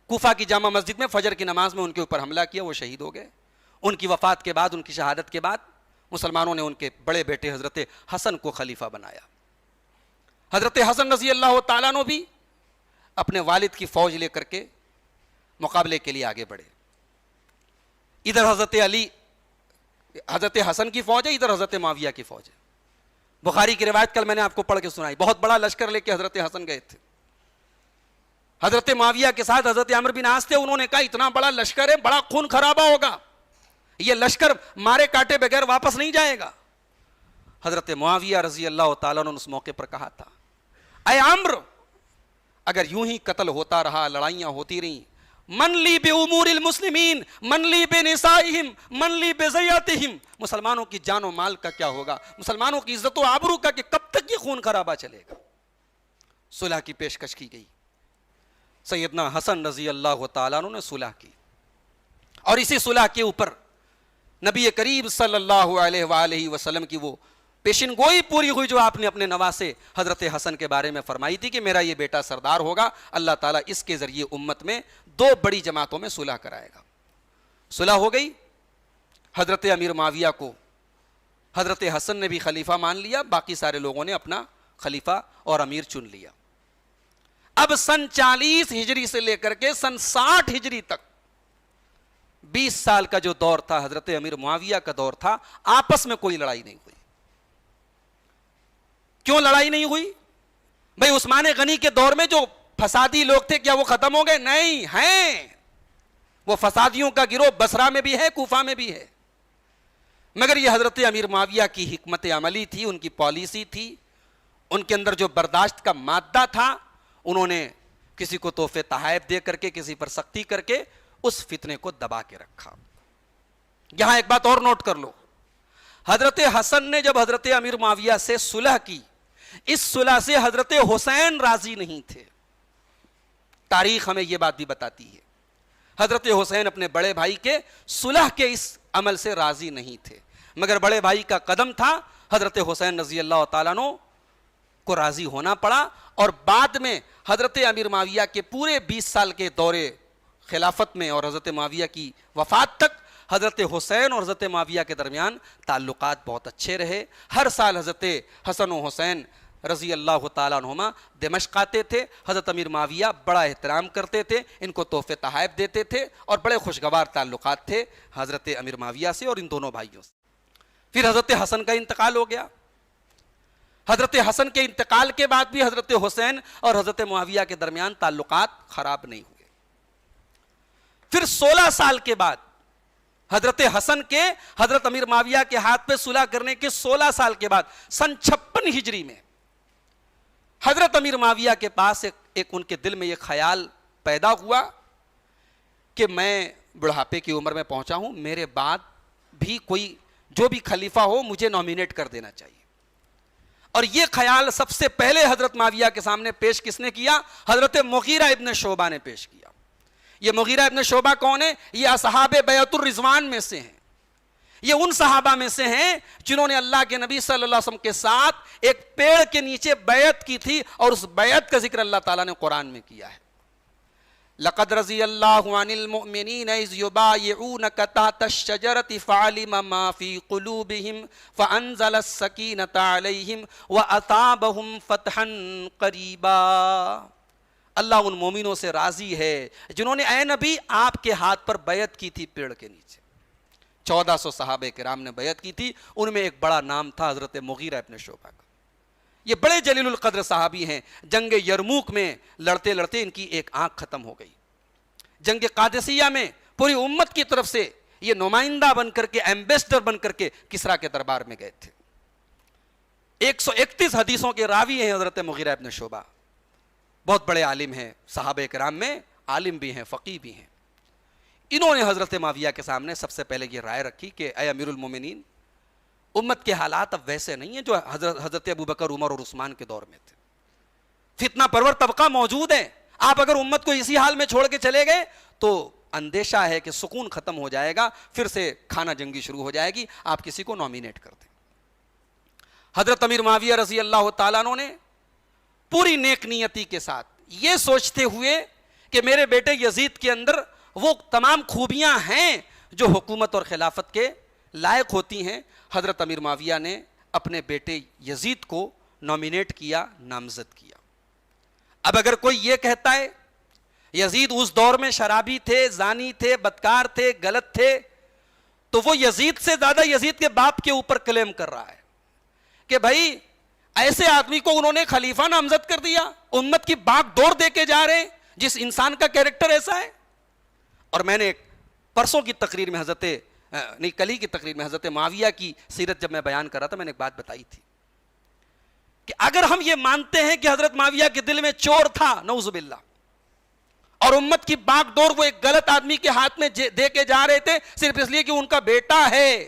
کوفہ کی جامع مسجد میں فجر کی نماز میں ان کے اوپر حملہ کیا، وہ شہید ہو گئے. ان کی وفات کے بعد، ان کی شہادت کے بعد مسلمانوں نے ان کے بڑے بیٹے حضرت حسن کو خلیفہ بنایا. حضرت حسن رضی اللہ تعالیٰ عنہ بھی اپنے والد کی فوج لے کر کے مقابلے کے لیے آگے بڑھے. ادھر حضرت حسن کی فوج ہے، ادھر حضرت معاویہ کی فوج ہے. بخاری کی روایت کل میں نے آپ کو پڑھ کے سنائی. بہت بڑا لشکر لے کے حضرت حسن گئے تھے. حضرت معاویہ کے ساتھ حضرت عمرو بن عاص تھے. انہوں نے کہا اتنا بڑا لشکر ہے, بڑا خون خرابہ ہوگا, یہ لشکر مارے کاٹے بغیر واپس نہیں جائے گا. حضرت معاویہ رضی اللہ تعالیٰ نے اس موقع پر کہا تھا, اے عمرو, اگر یوں ہی قتل ہوتا رہا, لڑائیاں ہوتی رہیں, من لی بامور المسلمین, من لی بنسائہم, من لی بزیاتہم, مسلمانوں کی جان و مال کا کیا ہوگا, مسلمانوں کی عزت و آبرو کا کہ کب تک یہ خون خرابہ چلے گا. صلح کی پیشکش کی گئی. سیدنا حسن رضی اللہ تعالیٰ عنہ نے صلح کی, اور اسی صلح کے اوپر نبی کریم صلی اللہ علیہ وآلہ وسلم کی وہ پیشن گوئی پوری ہوئی جو آپ نے اپنے نواسے حضرت حسن کے بارے میں فرمائی تھی کہ میرا یہ بیٹا سردار ہوگا, اللہ تعالیٰ اس کے ذریعے امت میں 2 بڑی جماعتوں میں صلح کرائے گا. صلح ہو گئی. حضرت امیر معاویہ کو حضرت حسن نے بھی خلیفہ مان لیا, باقی سارے لوگوں نے اپنا خلیفہ اور امیر چن لیا. اب سن 40 ہجری سے لے کر کے سن 60 ہجری تک 20 سال کا جو دور تھا, حضرت امیر معاویہ کا دور تھا, آپس میں کوئی لڑائی نہیں ہوئی. کیوں لڑائی نہیں ہوئی؟ بھئی عثمان غنی کے دور میں جو فسادی لوگ تھے کیا وہ ختم ہو گئے؟ نہیں ہیں. وہ فسادیوں کا گروہ بصرہ میں بھی ہے, کوفہ میں بھی ہے, مگر یہ حضرت امیر معاویہ کی حکمت عملی تھی, ان کی پالیسی تھی, ان کے اندر جو برداشت کا مادہ تھا, انہوں نے کسی کو تحفے تحائف دے کر کے, کسی پر سختی کر کے اس فتنے کو دبا کے رکھا. یہاں ایک بات اور نوٹ کر لو, حضرت حسن نے جب حضرت امیر معاویہ سے صلح کی, اس صلح سے حضرت حسین راضی نہیں تھے. تاریخ ہمیں یہ بات بھی بتاتی ہے, حضرت حسین اپنے بڑے بھائی کے صلح کے اس عمل سے راضی نہیں تھے, مگر بڑے بھائی کا قدم تھا, حضرت حسین رضی اللہ تعالیٰ عنہ کو راضی ہونا پڑا. اور بعد میں حضرت امیر معاویہ کے پورے 20 سال کے دورے خلافت میں اور حضرت معاویہ کی وفات تک حضرت حسین اور حضرت معاویہ کے درمیان تعلقات بہت اچھے رہے. ہر سال حضرت حسن و حسین رضی اللہ تعالیٰ عنہما دمشق آتے تھے, حضرت امیر معاویہ بڑا احترام کرتے تھے, ان کو تحفے تحائف دیتے تھے, اور بڑے خوشگوار تعلقات تھے حضرت امیر معاویہ سے اور ان دونوں بھائیوں سے. پھر حضرت حسن کا انتقال ہو گیا. حضرت حسن کے انتقال کے بعد بھی حضرت حسین اور حضرت معاویہ کے درمیان تعلقات خراب نہیں ہوئے. پھر 16 سال کے بعد حضرت حسن کے حضرت امیر معاویہ کے ہاتھ پہ صلح کرنے کے 16 سال کے بعد سن 56 ہجری میں حضرت امیر معاویہ کے پاس ایک ان کے دل میں یہ خیال پیدا ہوا کہ میں بڑھاپے کی عمر میں پہنچا ہوں, میرے بعد بھی کوئی جو بھی خلیفہ ہو مجھے نامینیٹ کر دینا چاہیے. اور یہ خیال سب سے پہلے حضرت معاویہ کے سامنے پیش کس نے کیا؟ حضرت مغیرہ ابن شعبہ نے پیش کیا. یہ مغیرہ ابن شعبہ کون ہے؟ یہ اصحاب بیعت الرضوان میں سے ہیں. یہ ان صحابہ میں سے ہیں جنہوں نے اللہ کے نبی صلی اللہ علیہ وسلم کے ساتھ ایک پیڑ کے نیچے بیعت کی تھی, اور اس بیعت کا ذکر اللہ تعالیٰ نے قرآن میں کیا ہے. لقد رضی اللہ عن المؤمنین اذ یبایعونک تحت الشجرۃ فعلم ما فی قلوبہم فانزل السکینۃ علیہم واثابہم فتحا قریبا. اللہ ان مومنوں سے راضی ہے جنہوں نے اے نبی آپ کے ہاتھ پر بیعت کی تھی پیڑ کے نیچے. 1400 صحابہ کرام نے بیعت کی تھی, ان میں ایک بڑا نام تھا حضرت مغیرہ ابن شعبہ کا. یہ بڑے جلیل القدر صحابی ہیں. جنگ یرموک میں لڑتے لڑتے ان کی ایک آنکھ ختم ہو گئی. جنگ قادسیہ میں پوری امت کی طرف سے یہ نمائندہ بن کر کے, ایمبیسڈر بن کر کے کسریٰ کے دربار میں گئے تھے. 131 حدیثوں کے راوی ہیں حضرت مغیرہ ابن شعبہ. بہت بڑے عالم ہیں, صحابہ کرام میں عالم بھی ہیں, فقیہ بھی ہیں. انہوں نے حضرت معاویہ کے سامنے سب سے پہلے یہ رائے رکھی کہ اے امیر المومنین, امت کے حالات اب ویسے نہیں ہیں جو حضرت ابوبکر, عمر اور عثمان کے دور میں تھے. فتنہ پرور طبقہ موجود ہے. آپ اگر امت کو اسی حال میں چھوڑ کے چلے گئے تو اندیشہ ہے کہ سکون ختم ہو جائے گا, پھر سے کھانا جنگی شروع ہو جائے گی, آپ کسی کو نامینیٹ کر دیں. حضرت امیر معاویہ رضی اللہ تعالیٰ عنہ نے پوری نیک نیتی کے ساتھ یہ سوچتے ہوئے کہ میرے بیٹے یزید کے اندر وہ تمام خوبیاں ہیں جو حکومت اور خلافت کے لائق ہوتی ہیں, حضرت امیر معاویہ نے اپنے بیٹے یزید کو نامینیٹ کیا, نامزد کیا. اب اگر کوئی یہ کہتا ہے یزید اس دور میں شرابی تھے, زانی تھے, بدکار تھے, غلط تھے, تو وہ یزید سے زیادہ یزید کے باپ کے اوپر کلیم کر رہا ہے کہ بھائی ایسے آدمی کو انہوں نے خلیفہ نامزد کر دیا, امت کی باغ دوڑ دے کے جا رہے ہیں, جس انسان کا کیریکٹر ایسا ہے. اور میں نے پرسوں کی تقریر میں کل کی تقریر میں حضرت معاویہ کی سیرت جب میں بیان کر رہا تھا، میں نے ایک بات بتائی تھی کہ اگر ہم یہ مانتے ہیں کہ حضرت معاویہ کے دل میں چور تھا نعوذ باللہ، اور امت کی باغ ڈور وہ ایک غلط آدمی کے ہاتھ میں دے کے جا رہے تھے صرف اس لیے کہ ان کا بیٹا ہے،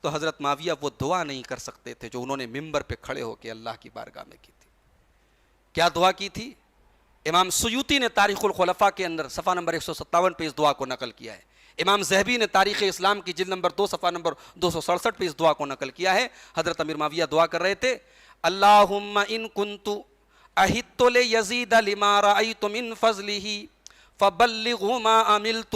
تو حضرت معاویہ وہ دعا نہیں کر سکتے تھے جو انہوں نے ممبر پہ کھڑے ہو کے اللہ کی بارگاہ میں کی تھی. کیا دعا کی تھی؟ امام سیوطی نے تاریخ الخلفاء کے اندر صفحہ نمبر 157 پہ اس دعا کو نقل کیا ہے. امام ذہبی نے تاریخ اسلام کی جلد نمبر 2 صفحہ نمبر 267 پہ اس دعا کو نقل کیا ہے. حضرت امیر معاویہ دعا کر رہے تھے، اللہم ان کنت اہدت لیزید لما رأیت من فضلہ فبلغ ما عملت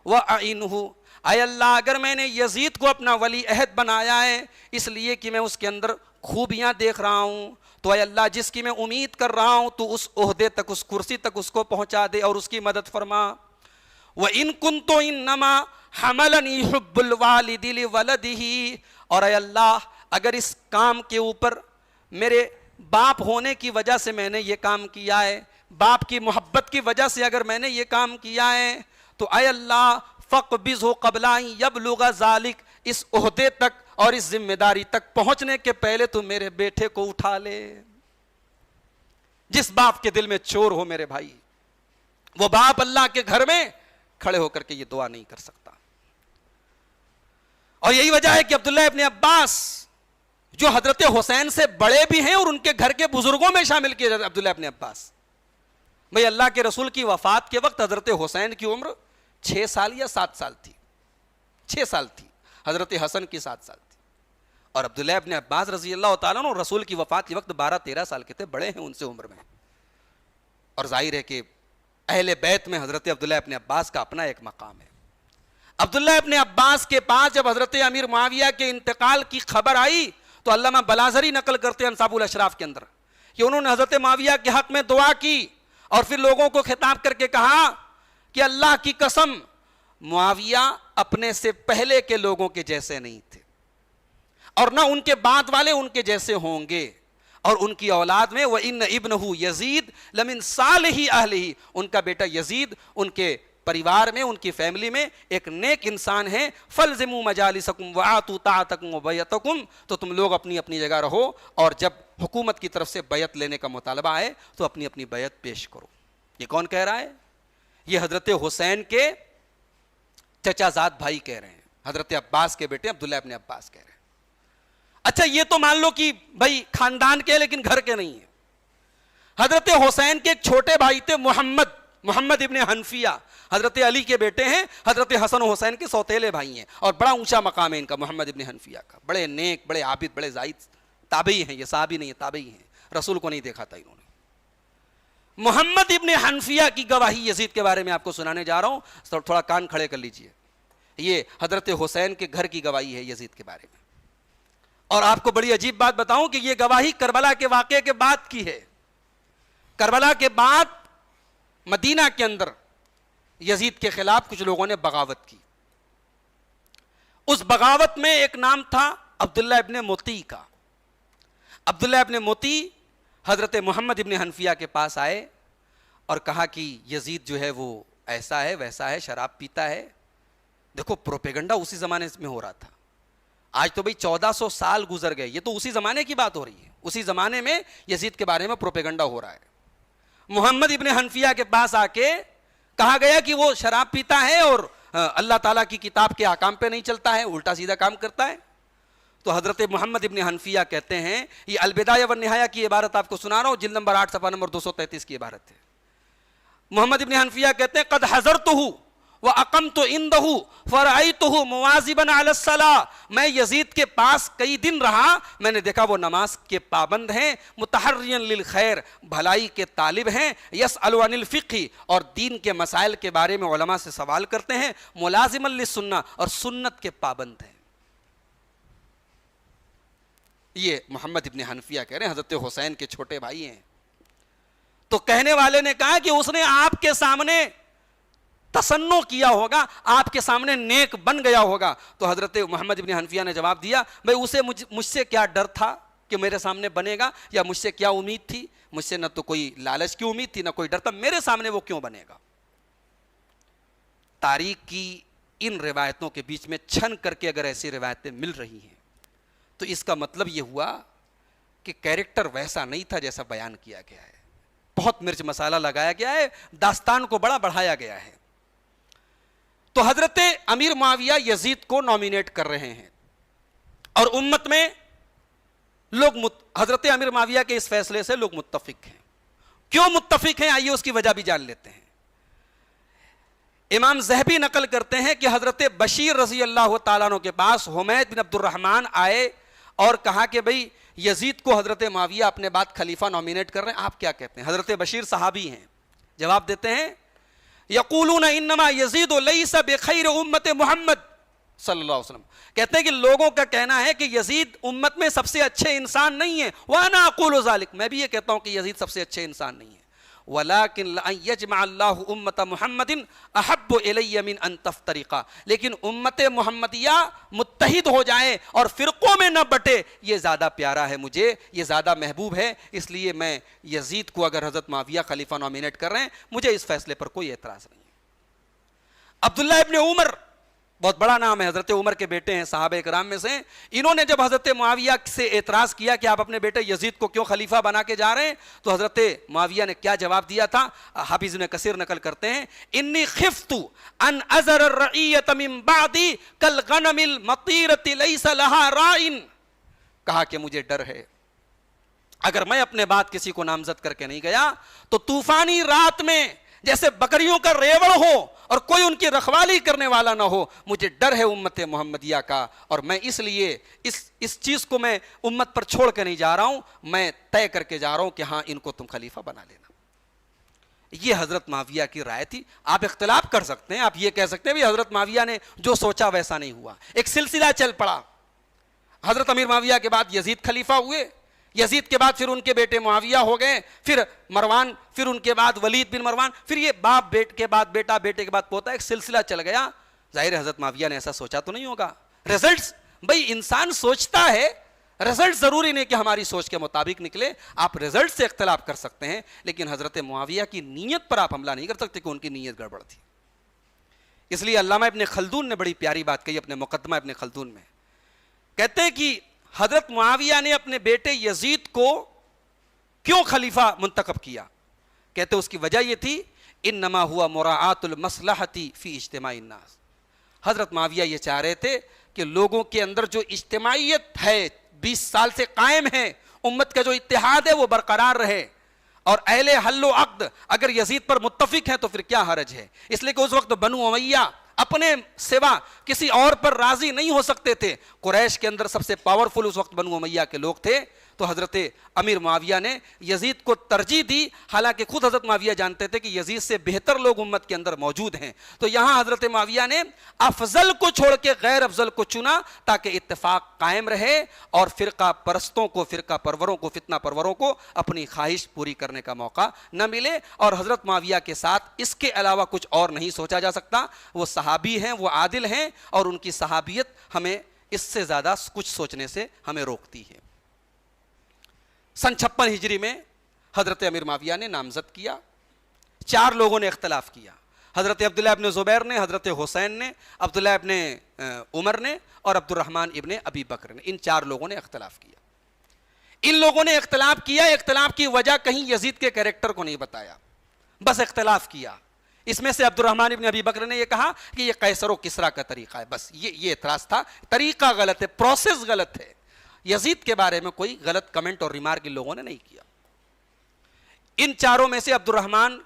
واعنہ. اے اللہ اگر میں نے یزید کو اپنا ولی عہد بنایا ہے اس لیے کہ میں اس کے اندر خوبیاں دیکھ رہا ہوں، تو اے اللہ جس کی میں امید کر رہا ہوں تو اس عہدے تک، اس کرسی تک اس کو پہنچا دے اور اس کی مدد فرما. وَإِن كُنْتُ إِنَّمَا حَمَلَنِي حُبُّ الْوَالِدِ لِوَلَدِهِ، اور اے اللہ اگر اس کام کے اوپر میرے باپ ہونے کی وجہ سے میں نے یہ کام کیا ہے، باپ کی محبت کی وجہ سے اگر میں نے یہ کام کیا ہے، تو اے اللہ فَقْبِضْهُ قَبْلَ أَن يَبْلُغَ ذَلِكَ، اس عہدے تک اور اس ذمہ داری تک پہنچنے کے پہلے تو میرے بیٹے کو اٹھا لے. جس باپ کے دل میں چور ہو میرے بھائی، وہ باپ اللہ کے گھر میں کھڑے ہو کر کے یہ دعا نہیں کر سکتا. اور یہی وجہ ہے کہ عبداللہ ابن عباس جو حضرت حسین سے بڑے بھی ہیں اور ان کے گھر کے بزرگوں میں شامل کیے جاتے، عبداللہ ابن عباس بھئی اللہ کے رسول کی وفات کے وقت حضرت حسین کی عمر 6 سال یا 7 سال تھی، 6 سال تھی، حضرت حسن کی 7 سال تھی. اور عبداللہ ابن عباس رضی اللہ تعالیٰ عنہ رسول کی وفات کے وقت 12-13 سال کے تھے، بڑے ہیں ان سے عمر میں. اور ظاہر ہے کہ اہل بیت میں حضرت عبداللہ ابن عباس کا اپنا ایک مقام ہے. عبداللہ ابن عباس کے پاس جب حضرت امیر معاویہ کے انتقال کی خبر آئی تو علامہ بلازری نقل کرتے ہیں انصاب الاشراف کے اندر کہ انہوں نے حضرت معاویہ کے حق میں دعا کی اور پھر لوگوں کو خطاب کر کے کہا کہ اللہ کی قسم معاویہ اپنے سے پہلے کے لوگوں کے جیسے نہیں تھے اور نہ ان کے بعد والے ان کے جیسے ہوں گے، اور ان کی اولاد میں وَإِنَّ ابْنَهُ یزید لَمِن صَالِحِ أَهْلِهِ، ان کا بیٹا یزید ان کے پریوار میں، ان کی فیملی میں ایک نیک انسان ہے. فَالْزِمُوا مَجَالِسَكُمْ وَآتُوا طَاعَتَكُمْ وَبَيَتَكُمْ، تو تم لوگ اپنی اپنی جگہ رہو اور جب حکومت کی طرف سے بیعت لینے کا مطالبہ آئے تو اپنی اپنی بیعت پیش کرو. یہ کون کہہ رہا ہے؟ یہ حضرت حسین کے چچا زاد بھائی کہہ رہے ہیں، حضرت عباس کے بیٹے عبداللہ ابن عباس کہہ رہے ہیں. اچھا یہ تو مان لو کہ بھائی خاندان کے لیکن گھر کے نہیں ہیں. حضرت حسین کے ایک چھوٹے بھائی تھے محمد ابن حنفیہ، حضرت علی کے بیٹے ہیں، حضرت حسن و حسین کے سوتیلے بھائی ہیں اور بڑا اونچا مقام ہے ان کا محمد ابن حنفیہ کا. بڑے نیک، بڑے عابد، بڑے زاہد تابعی ہیں. یہ صحابی نہیں ہے، تابعی ہیں، رسول کو نہیں دیکھا تھا انہوں نے. محمد ابن حنفیہ کی گواہی یزید کے بارے میں آپ کو سنانے جا رہا ہوں، تھوڑا کان کھڑے کر لیجئے. یہ حضرت حسین کے گھر کی گواہی ہے یزید کے بارے میں. اور آپ کو بڑی عجیب بات بتاؤں کہ یہ گواہی کربلا کے واقعے کے بعد کی ہے. کربلا کے بعد مدینہ کے اندر یزید کے خلاف کچھ لوگوں نے بغاوت کی. اس بغاوت میں ایک نام تھا عبداللہ ابن موتی کا. عبداللہ ابن موتی حضرت محمد ابن حنفیہ کے پاس آئے اور کہا کہ یزید جو ہے وہ ایسا ہے ویسا ہے، شراب پیتا ہے. دیکھو پروپیگنڈا اسی زمانے میں ہو رہا تھا. آج تو بھئی 1400 سال گزر گئے، یہ تو اسی زمانے کی بات ہو رہی ہے. اسی زمانے میں یزید کے بارے میں پروپیگنڈا ہو رہا ہے. محمد ابن حنفیہ کے پاس آ کے کہا گیا کہ وہ شراب پیتا ہے اور اللہ تعالیٰ کی کتاب کے احکام پہ نہیں چلتا ہے، الٹا سیدھا کام کرتا ہے. تو حضرت محمد ابن حنفیہ کہتے ہیں، یہ البدایہ والنہایہ کی عبارت آپ کو سنا رہا ہوں، جلد نمبر 8 صفحہ نمبر 233 کی عبارت ہے. محمد ابن حنفیہ کہتے ہیں قد حضرتہ وَأَقَمْتُ عِنْدَهُ فَرَأَيْتُهُ مُوَاظِبًا عَلَى الصَّلَاةِ، میں یزید کے پاس کئی دن رہا، میں نے دیکھا وہ نماز کے پابند ہیں، متحرّیًا للخیر، بھلائی کے طالب ہیں، يَسْأَلُ عَنِ الْفِقْهِ، اور دین کے مسائل کے بارے میں علماء سے سوال کرتے ہیں، ملازمًا للسنہ، اور سنت کے پابند ہیں. یہ محمد ابن حنفیہ کہہ رہے ہیں، حضرت حسین کے چھوٹے بھائی ہیں. تو کہنے والے نے کہا کہ اس نے آپ کے سامنے تسنو کیا ہوگا، آپ کے سامنے نیک بن گیا ہوگا. تو حضرت محمد ابن حنفیہ نے جواب دیا، بھئی اسے مجھ سے کیا ڈر تھا، کہ میرے سامنے بنے گا، یا مجھ سے کیا امید تھی؟ مجھ سے نہ تو کوئی لالچ کی امید تھی، نہ کوئی ڈر تھا، میرے سامنے وہ کیوں بنے گا؟ تاریخ کی ان روایتوں کے بیچ میں چھن کر کے اگر ایسی روایتیں مل رہی ہیں تو اس کا مطلب یہ ہوا کہ کیریکٹر ویسا نہیں تھا جیسا بیان کیا گیا ہے، بہت مرچ مسالہ لگایا گیا ہے، داستان کو بڑا بڑھایا گیا ہے۔ تو حضرت امیر معاویہ یزید کو نامینیٹ کر رہے ہیں، اور امت میں لوگ حضرت امیر معاویہ کے اس فیصلے سے لوگ متفق ہیں۔ کیوں متفق ہیں؟ آئیے اس کی وجہ بھی جان لیتے ہیں۔ امام ذہبی نقل کرتے ہیں کہ حضرت بشیر رضی اللہ تعالیٰ عنہ کے پاس حمید بن عبد الرحمن آئے اور کہا کہ بھئی یزید کو حضرت معاویہ اپنے بعد خلیفہ نامینیٹ کر رہے ہیں، آپ کیا کہتے ہیں؟ حضرت بشیر صحابی ہیں، جواب دیتے ہیں یقولون انما یزید لیس بخیر امت محمد صلی اللہ علیہ وسلم، کہتے ہیں کہ لوگوں کا کہنا ہے کہ یزید امت میں سب سے اچھے انسان نہیں ہے، وانا اقول ذلک، میں بھی یہ کہتا ہوں کہ یزید سب سے اچھے انسان نہیں ہے، ولیکن لأن یجمع اللہ امت محمد احب الی من ان تفترقا، لیکن امت محمدیہ متحد ہو جائے اور فرقوں میں نہ بٹے یہ زیادہ پیارا ہے مجھے، یہ زیادہ محبوب ہے، اس لیے میں یزید کو اگر حضرت معاویہ خلیفہ نامینیٹ کر رہے ہیں مجھے اس فیصلے پر کوئی اعتراض نہیں ہے۔ عبداللہ ابن عمر بہت بڑا نام ہے، حضرت عمر کے بیٹے ہیں، صحابہ کرام میں سے، انہوں نے جب حضرت معاویہ سے اعتراض کیا کہ آپ اپنے بیٹے یزید کو کیوں خلیفہ بنا کے جا رہے ہیں، تو حضرت معاویہ نے کیا جواب دیا تھا؟ حافظ ابن کثیر نقل کرتے ہیں انی خفت ان ازر الرعیت من بعدی کالغنم المطیرۃ لیس لہا رائن، کہا کہ مجھے ڈر ہے اگر میں اپنے بعد کسی کو نامزد کر کے نہیں گیا تو طوفانی رات میں جیسے بکریوں کا ریوڑ ہو اور کوئی ان کی رکھوالی کرنے والا نہ ہو، مجھے ڈر ہے امت محمدیہ کا، اور میں اس لیے اس چیز کو میں امت پر چھوڑ کے نہیں جا رہا ہوں، میں طے کر کے جا رہا ہوں کہ ہاں ان کو تم خلیفہ بنا لینا۔ یہ حضرت معاویہ کی رائے تھی۔ آپ اختلاف کر سکتے ہیں، آپ یہ کہہ سکتے ہیں بھی حضرت معاویہ نے جو سوچا ویسا نہیں ہوا، ایک سلسلہ چل پڑا، حضرت امیر معاویہ کے بعد یزید خلیفہ ہوئے، یزید کے بعد پھر ان کے بیٹے معاویہ ہو گئے، پھر مروان، پھر ان کے بعد ولید بن مروان، پھر یہ باپ کے بعد بیٹا، بیٹے کے بعد پوتا، ایک سلسلہ چل گیا۔ ظاہر حضرت معاویہ نے ایسا سوچا تو نہیں ہوگا۔ رزلٹس، بھئی انسان سوچتا ہے، رزلٹ ضروری نہیں کہ ہماری سوچ کے مطابق نکلے، آپ رزلٹ سے اختلاف کر سکتے ہیں، لیکن حضرت معاویہ کی نیت پر آپ حملہ نہیں کر سکتے کہ ان کی نیت گڑبڑ تھی۔ اس لیے علامہ ابن خلدون نے بڑی پیاری بات کہی اپنے مقدمہ ابن خلدون میں، کہتے ہیں کہ حضرت معاویہ نے اپنے بیٹے یزید کو کیوں خلیفہ منتخب کیا؟ کہتے اس کی وجہ یہ تھی انما ہوا مراعات المصلحۃ فی اجتماع الناس، حضرت معاویہ یہ چاہ رہے تھے کہ لوگوں کے اندر جو اجتماعیت ہے 20 سال سے قائم ہے، امت کا جو اتحاد ہے وہ برقرار رہے، اور اہل حل و عقد اگر یزید پر متفق ہیں تو پھر کیا حرج ہے۔ اس لیے کہ اس وقت بنو امیہ اپنے سوا کسی اور پر راضی نہیں ہو سکتے تھے، قریش کے اندر سب سے پاورفل اس وقت بنو امیہ کے لوگ تھے، تو حضرت امیر معاویہ نے یزید کو ترجیح دی، حالانکہ خود حضرت معاویہ جانتے تھے کہ یزید سے بہتر لوگ امت کے اندر موجود ہیں، تو یہاں حضرت معاویہ نے افضل کو چھوڑ کے غیر افضل کو چنا تاکہ اتفاق قائم رہے اور فرقہ پرستوں کو، فرقہ پروروں کو، فتنہ پروروں کو اپنی خواہش پوری کرنے کا موقع نہ ملے۔ اور حضرت معاویہ کے ساتھ اس کے علاوہ کچھ اور نہیں سوچا جا سکتا، وہ صحابی ہیں، وہ عادل ہیں، اور ان کی صحابیت ہمیں اس سے زیادہ کچھ سوچنے سے ہمیں روکتی ہے۔ سن 56 ہجری میں حضرت امیر معاویہ نے نامزد کیا، 4 لوگوں نے اختلاف کیا، حضرت عبداللہ ابن زبیر نے، حضرت حسین نے، عبداللہ ابن عمر نے اور عبد الرحمن ابن ابی بکر نے، ان 4 لوگوں نے اختلاف کیا۔ ان لوگوں نے اختلاف کیا، اختلاف کی وجہ کہیں یزید کے کیریکٹر کو نہیں بتایا، بس اختلاف کیا۔ اس میں سے عبد الرحمن ابن ابی بکر نے یہ کہا کہ یہ قیصر و کسریٰ کا طریقہ ہے، بس یہ اعتراض تھا، طریقہ غلط ہے، پروسیس غلط ہے۔ یزید کے بارے میں کوئی غلط کمنٹ اور ریمارک ان لوگوں نے نہیں کیا۔ ان 4 میں سے عبد الرحمن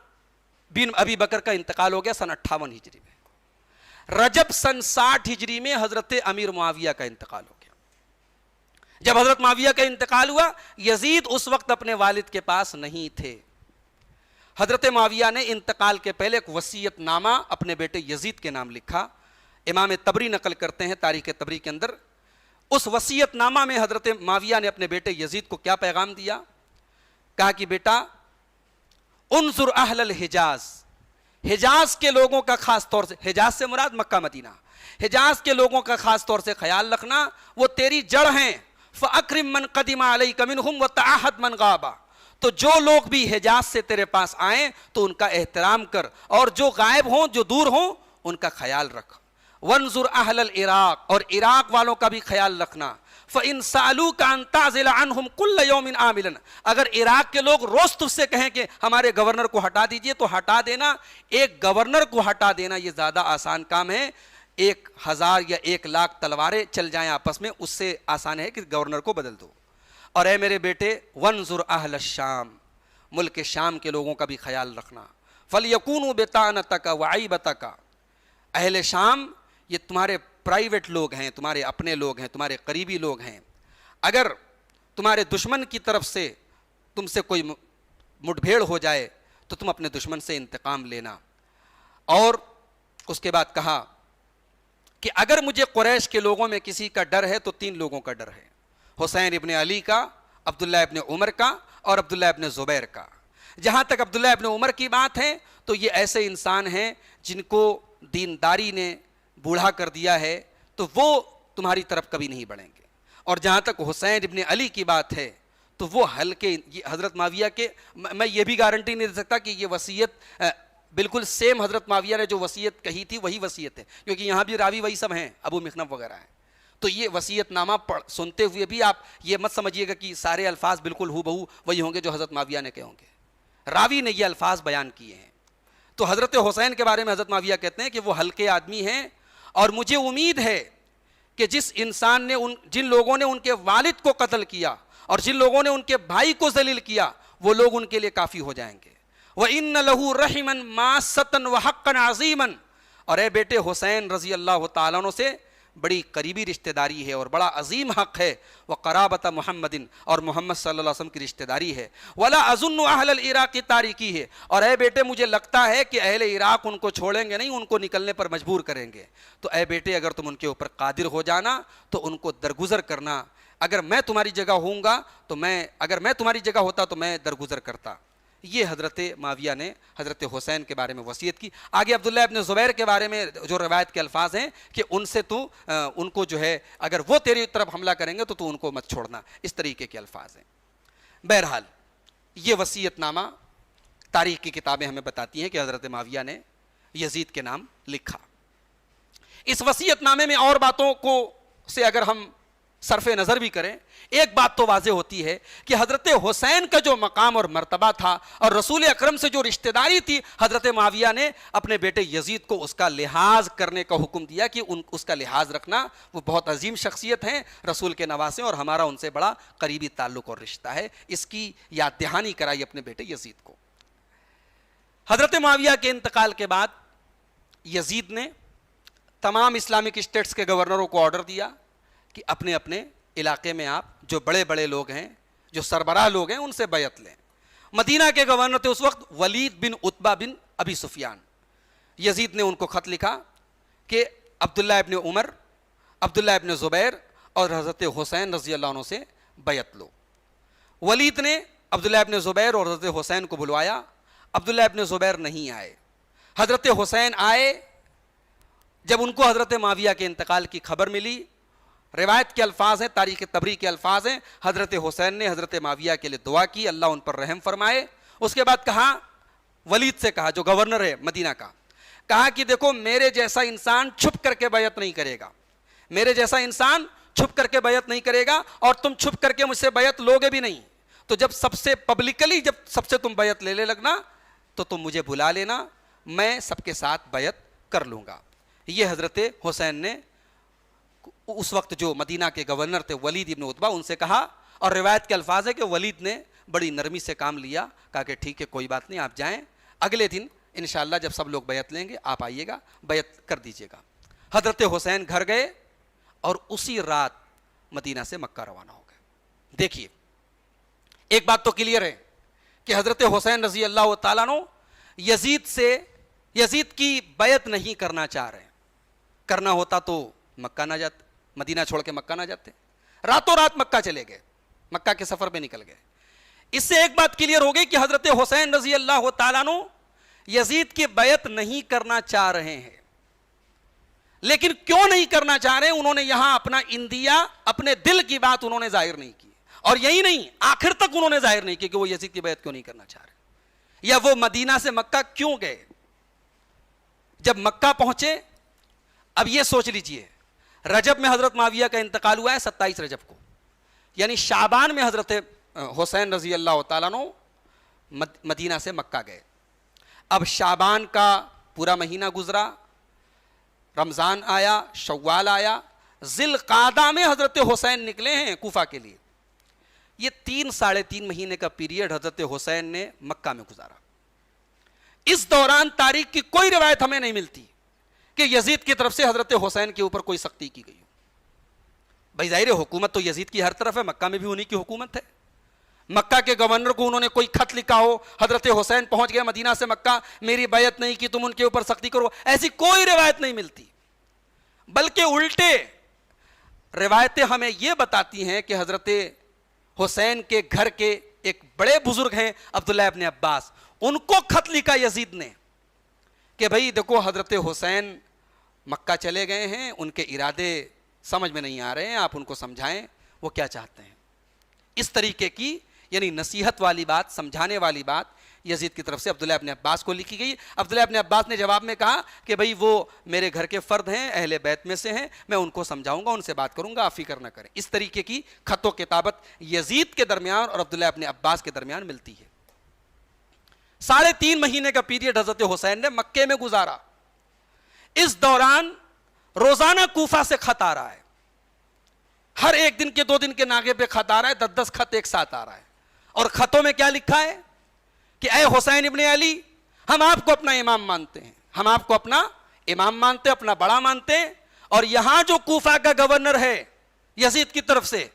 بن ابی بکر کا انتقال ہو گیا سن 58 ہجری میں۔ رجب سن 60 ہجری میں حضرت امیر معاویہ کا انتقال ہو گیا۔ جب حضرت معاویہ کا انتقال ہوا، یزید اس وقت اپنے والد کے پاس نہیں تھے۔ حضرت معاویہ نے انتقال کے پہلے ایک وصیت نامہ اپنے بیٹے یزید کے نام لکھا۔ امام تبری نقل کرتے ہیں تاریخ تبری کے اندر، اس وصیت نامہ میں حضرت معاویہ نے اپنے بیٹے یزید کو کیا پیغام دیا؟ کہا کہ بیٹا انظر اہل الحجاز، حجاز کے لوگوں کا خاص طور سے، حجاز سے مراد مکہ مدینہ، حجاز کے لوگوں کا خاص طور سے خیال رکھنا، وہ تیری جڑ ہیں، فَأَكْرِمْ مَنْ قَدِمَ عَلَيْكَ مِنْهُمْ وَتَعَهَدْ مَنْ غَابَ، تو جو لوگ بھی حجاز سے تیرے پاس آئیں تو ان کا احترام کر، اور جو غائب ہوں جو دور ہوں ان کا خیال رکھ۔ وَانظُرْ أَهْلَ الْعِرَاقِ، اور عراق والوں کا بھی خیال رکھنا۔ فَإِنْ سَأَلُوكَ أَنْ تَعْزِلَ عَنْهُمْ كُلَّ يَوْمٍ عَامِلًا، اگر عراق کے لوگ روز تجھ سے کہیں کہ ہمارے گورنر کو ہٹا دیجئے تو ہٹا دینا۔ ایک گورنر کو ہٹا دینا یہ زیادہ آسان کام ہے، 1000 یا 1,00,000 تلواریں چل جائیں آپس میں، اس سے آسان ہے کہ گورنر کو بدل دو۔ اور اے میرے بیٹے وَانظُرْ أَهْلَ الشام، ملک شام کے لوگوں کا بھی خیال رکھنا۔ فَلْيَكُونُوا بِطَانَتَكَ وَعَيْبَتَكَ، اہل شام یہ تمہارے پرائیویٹ لوگ ہیں، تمہارے اپنے لوگ ہیں، تمہارے قریبی لوگ ہیں۔ اگر تمہارے دشمن کی طرف سے تم سے کوئی مٹ بھیڑ ہو جائے تو تم اپنے دشمن سے انتقام لینا۔ اور اس کے بعد کہا کہ اگر مجھے قریش کے لوگوں میں کسی کا ڈر ہے تو 3 لوگوں کا ڈر ہے، حسین ابن علی کا، عبداللہ ابن عمر کا اور عبداللہ ابن زبیر کا۔ جہاں تک عبداللہ ابن عمر کی بات ہے تو یہ ایسے انسان ہیں جن کو دینداری نے بوڑھا کر دیا ہے، تو وہ تمہاری طرف کبھی نہیں بڑھیں گے۔ اور جہاں تک حسین ابن علی کی بات ہے تو وہ ہلکے، حضرت معاویہ کے، میں یہ بھی گارنٹی نہیں دے سکتا کہ یہ وصیت بالکل سیم حضرت معاویہ نے جو وصیت کہی تھی وہی وصیت ہے، کیونکہ یہاں بھی راوی وہی سب ہیں، ابو مخنف وغیرہ ہیں۔ تو یہ وصیت نامہ سنتے ہوئے بھی آپ یہ مت سمجھیے گا کہ سارے الفاظ بالکل ہو بہو وہی ہوں گے جو حضرت معاویہ نے کہے ہوں گے، راوی نے یہ الفاظ بیان کیے ہیں۔ تو حضرت حسین کے بارے میں حضرت معاویہ کہتے ہیں کہ وہ ہلکے آدمی ہیں، اور مجھے امید ہے کہ جس انسان نے جن لوگوں نے ان کے والد کو قتل کیا اور جن لوگوں نے ان کے بھائی کو ذلیل کیا وہ لوگ ان کے لیے کافی ہو جائیں گے۔ وَإِنَّ لَهُ رَحِمًا مَاسَّةً وَحَقًّا عَظِيمًا، اور اے بیٹے حسین رضی اللہ تعالیٰ عنہ سے بڑی قریبی رشتہ داری ہے اور بڑا عظیم حق ہے، وقرابت محمد، اور محمد صلی اللہ علیہ وسلم کی رشتہ داری ہے۔ وَلَا أَظُنُّ أَهْلَ الْعِرَاقِ تَارِكِيهِ، اور اے بیٹے مجھے لگتا ہے کہ اہل عراق ان کو چھوڑیں گے نہیں، ان کو نکلنے پر مجبور کریں گے۔ تو اے بیٹے اگر تم ان کے اوپر قادر ہو جانا تو ان کو درگزر کرنا۔ اگر میں تمہاری جگہ ہوں گا تو اگر میں تمہاری جگہ ہوتا تو میں درگزر کرتا۔ یہ حضرت معاویہ نے حضرت حسین کے بارے میں وصیت کی۔ آگے عبداللہ ابن زبیر کے بارے میں جو روایت کے الفاظ ہیں کہ ان سے تو ان کو جو ہے اگر وہ تیری طرف حملہ کریں گے تو ان کو مت چھوڑنا، اس طریقے کے الفاظ ہیں۔ بہرحال یہ وصیت نامہ تاریخ کی کتابیں ہمیں بتاتی ہیں کہ حضرت معاویہ نے یزید کے نام لکھا۔ اس وصیت نامے میں اور باتوں کو سے اگر ہم صرف نظر بھی کریں، ایک بات تو واضح ہوتی ہے کہ حضرت حسین کا جو مقام اور مرتبہ تھا اور رسول اکرم سے جو رشتہ داری تھی، حضرت معاویہ نے اپنے بیٹے یزید کو اس کا لحاظ کرنے کا حکم دیا کہ اس کا لحاظ رکھنا، وہ بہت عظیم شخصیت ہیں، رسول کے نواسے، اور ہمارا ان سے بڑا قریبی تعلق اور رشتہ ہے۔ اس کی یاد دہانی کرائی اپنے بیٹے یزید کو۔ حضرت معاویہ کے انتقال کے بعد یزید نے تمام اسلامک اسٹیٹس کے گورنروں کو آرڈر دیا کہ اپنے اپنے علاقے میں آپ جو بڑے بڑے لوگ ہیں، جو سربراہ لوگ ہیں، ان سے بیعت لیں۔ مدینہ کے گورنر تھے اس وقت ولید بن عتبہ بن ابی سفیان۔ یزید نے ان کو خط لکھا کہ عبداللہ ابن عمر، عبداللہ ابن زبیر اور حضرت حسین رضی اللہ عنہ سے بیعت لو۔ ولید نے عبداللہ ابن زبیر اور حضرت حسین کو بلوایا، عبداللہ ابن زبیر نہیں آئے، حضرت حسین آئے۔ جب ان کو حضرت معاویہ کے انتقال کی خبر ملی، روایت کے الفاظ ہیں، تاریخ طبری کے الفاظ ہیں، حضرت حسین نے حضرت معاویہ کے لیے دعا کی، اللہ ان پر رحم فرمائے۔ اس کے بعد کہا، ولید سے کہا جو گورنر ہے مدینہ کا، کہا کہ دیکھو میرے جیسا انسان چھپ کر کے بیعت نہیں کرے گا، میرے جیسا انسان چھپ کر کے بیعت نہیں کرے گا، اور تم چھپ کر کے مجھ سے بیعت لوگے بھی نہیں۔ تو جب سب سے پبلکلی جب سب سے تم بیعت لے لگنا تو تم مجھے بلا لینا، میں سب کے ساتھ بیعت کر لوں گا۔ یہ حضرت حسین نے اس وقت جو مدینہ کے گورنر تھے ولید ابن عتبہ، ان سے کہا، اور روایت کے الفاظ ہے کہ ولید نے بڑی نرمی سے کام لیا، کہا کہ ٹھیک ہے کوئی بات نہیں، آپ جائیں، اگلے دن انشاءاللہ جب سب لوگ بیعت لیں گے آپ آئیے گا، بیعت کر دیجیے گا۔ حضرت حسین گھر گئے اور اسی رات مدینہ سے مکہ روانہ ہو گئے۔ دیکھیے ایک بات تو کلیئر ہے کہ حضرت حسین رضی اللہ تعالیٰ عنہ یزید کی بیعت نہیں کرنا چاہ رہے، کرنا ہوتا تو مکہ نہ جاتے، مدینہ چھوڑ کے مکہ نہ جاتے، راتوں رات مکہ چلے گئے، مکہ کے سفر پہ نکل گئے۔ اس سے ایک بات کلیئر ہو گئی کہ حضرت حسین رضی اللہ تعالیٰ عنہ یزید کی بیعت نہیں کرنا چاہ رہے ہیں، لیکن کیوں نہیں کرنا چاہ رہے؟ انہوں نے یہاں اپنا اندیا، اپنے دل کی بات انہوں نے ظاہر نہیں کی، اور یہی نہیں، آخر تک انہوں نے ظاہر نہیں کی کہ وہ یزید کی بیعت کیوں نہیں کرنا چاہ رہے، یا وہ مدینہ سے مکہ کیوں گئے۔ جب مکہ پہنچے، اب یہ سوچ لیجئے، رجب میں حضرت معاویہ کا انتقال ہوا ہے 27 رجب کو، یعنی شعبان میں حضرت حسین رضی اللہ تعالیٰ عنہ مدینہ سے مکہ گئے۔ اب شعبان کا پورا مہینہ گزرا، رمضان آیا، شوال آیا، ذی القعدہ میں حضرت حسین نکلے ہیں کوفہ کے لیے۔ یہ 3-3.5 مہینے کا پیریڈ حضرت حسین نے مکہ میں گزارا۔ اس دوران تاریخ کی کوئی روایت ہمیں نہیں ملتی کہ یزید کی طرف سے حضرت حسین کے اوپر کوئی سختی کی گئی ہو۔ بھائی ظاہر حکومت تو یزید کی ہر طرف ہے، مکہ میں بھی انہی کی حکومت ہے۔ مکہ کے گورنر کو انہوں نے کوئی خط لکھا ہو، حضرت حسین پہنچ گئے مدینہ سے مکہ، میری بیعت نہیں کی، تم ان کے اوپر سختی کرو، ایسی کوئی روایت نہیں ملتی۔ بلکہ الٹے روایتیں ہمیں یہ بتاتی ہیں کہ حضرت حسین کے گھر کے ایک بڑے بزرگ ہیں عبداللہ ابن عباس، ان کو خط لکھا یزید نے کہ بھئی دیکھو حضرت حسین مکہ چلے گئے ہیں، ان کے ارادے سمجھ میں نہیں آ رہے ہیں، آپ ان کو سمجھائیں وہ کیا چاہتے ہیں۔ اس طریقے کی یعنی نصیحت والی بات، سمجھانے والی بات یزید کی طرف سے عبداللہ ابن عباس کو لکھی گئی۔ عبداللہ ابن عباس نے جواب میں کہا کہ بھئی وہ میرے گھر کے فرد ہیں، اہل بیت میں سے ہیں، میں ان کو سمجھاؤں گا، ان سے بات کروں گا، آپ فکر نہ کریں۔ اس طریقے کی خط و کتابت یزید کے درمیان اور عبداللہ ابن عباس کے درمیان ملتی ہے۔ 3.5 مہینے کا پیریڈ حضرت حسین نے مکے میں گزارا۔ اس دوران روزانہ کوفہ سے خط آ رہا ہے، ہر 1 دن کے 2 دن کے ناگے پہ خط آ رہا ہے، 10 خط ایک ساتھ آ رہا ہے۔ اور خطوں میں کیا لکھا ہے کہ اے حسین ابن علی، ہم آپ کو اپنا امام مانتے ہیں، ہم آپ کو اپنا امام مانتے ہیں، اپنا بڑا مانتے ہیں، اور یہاں جو کوفہ کا گورنر ہے یزید کی طرف سے،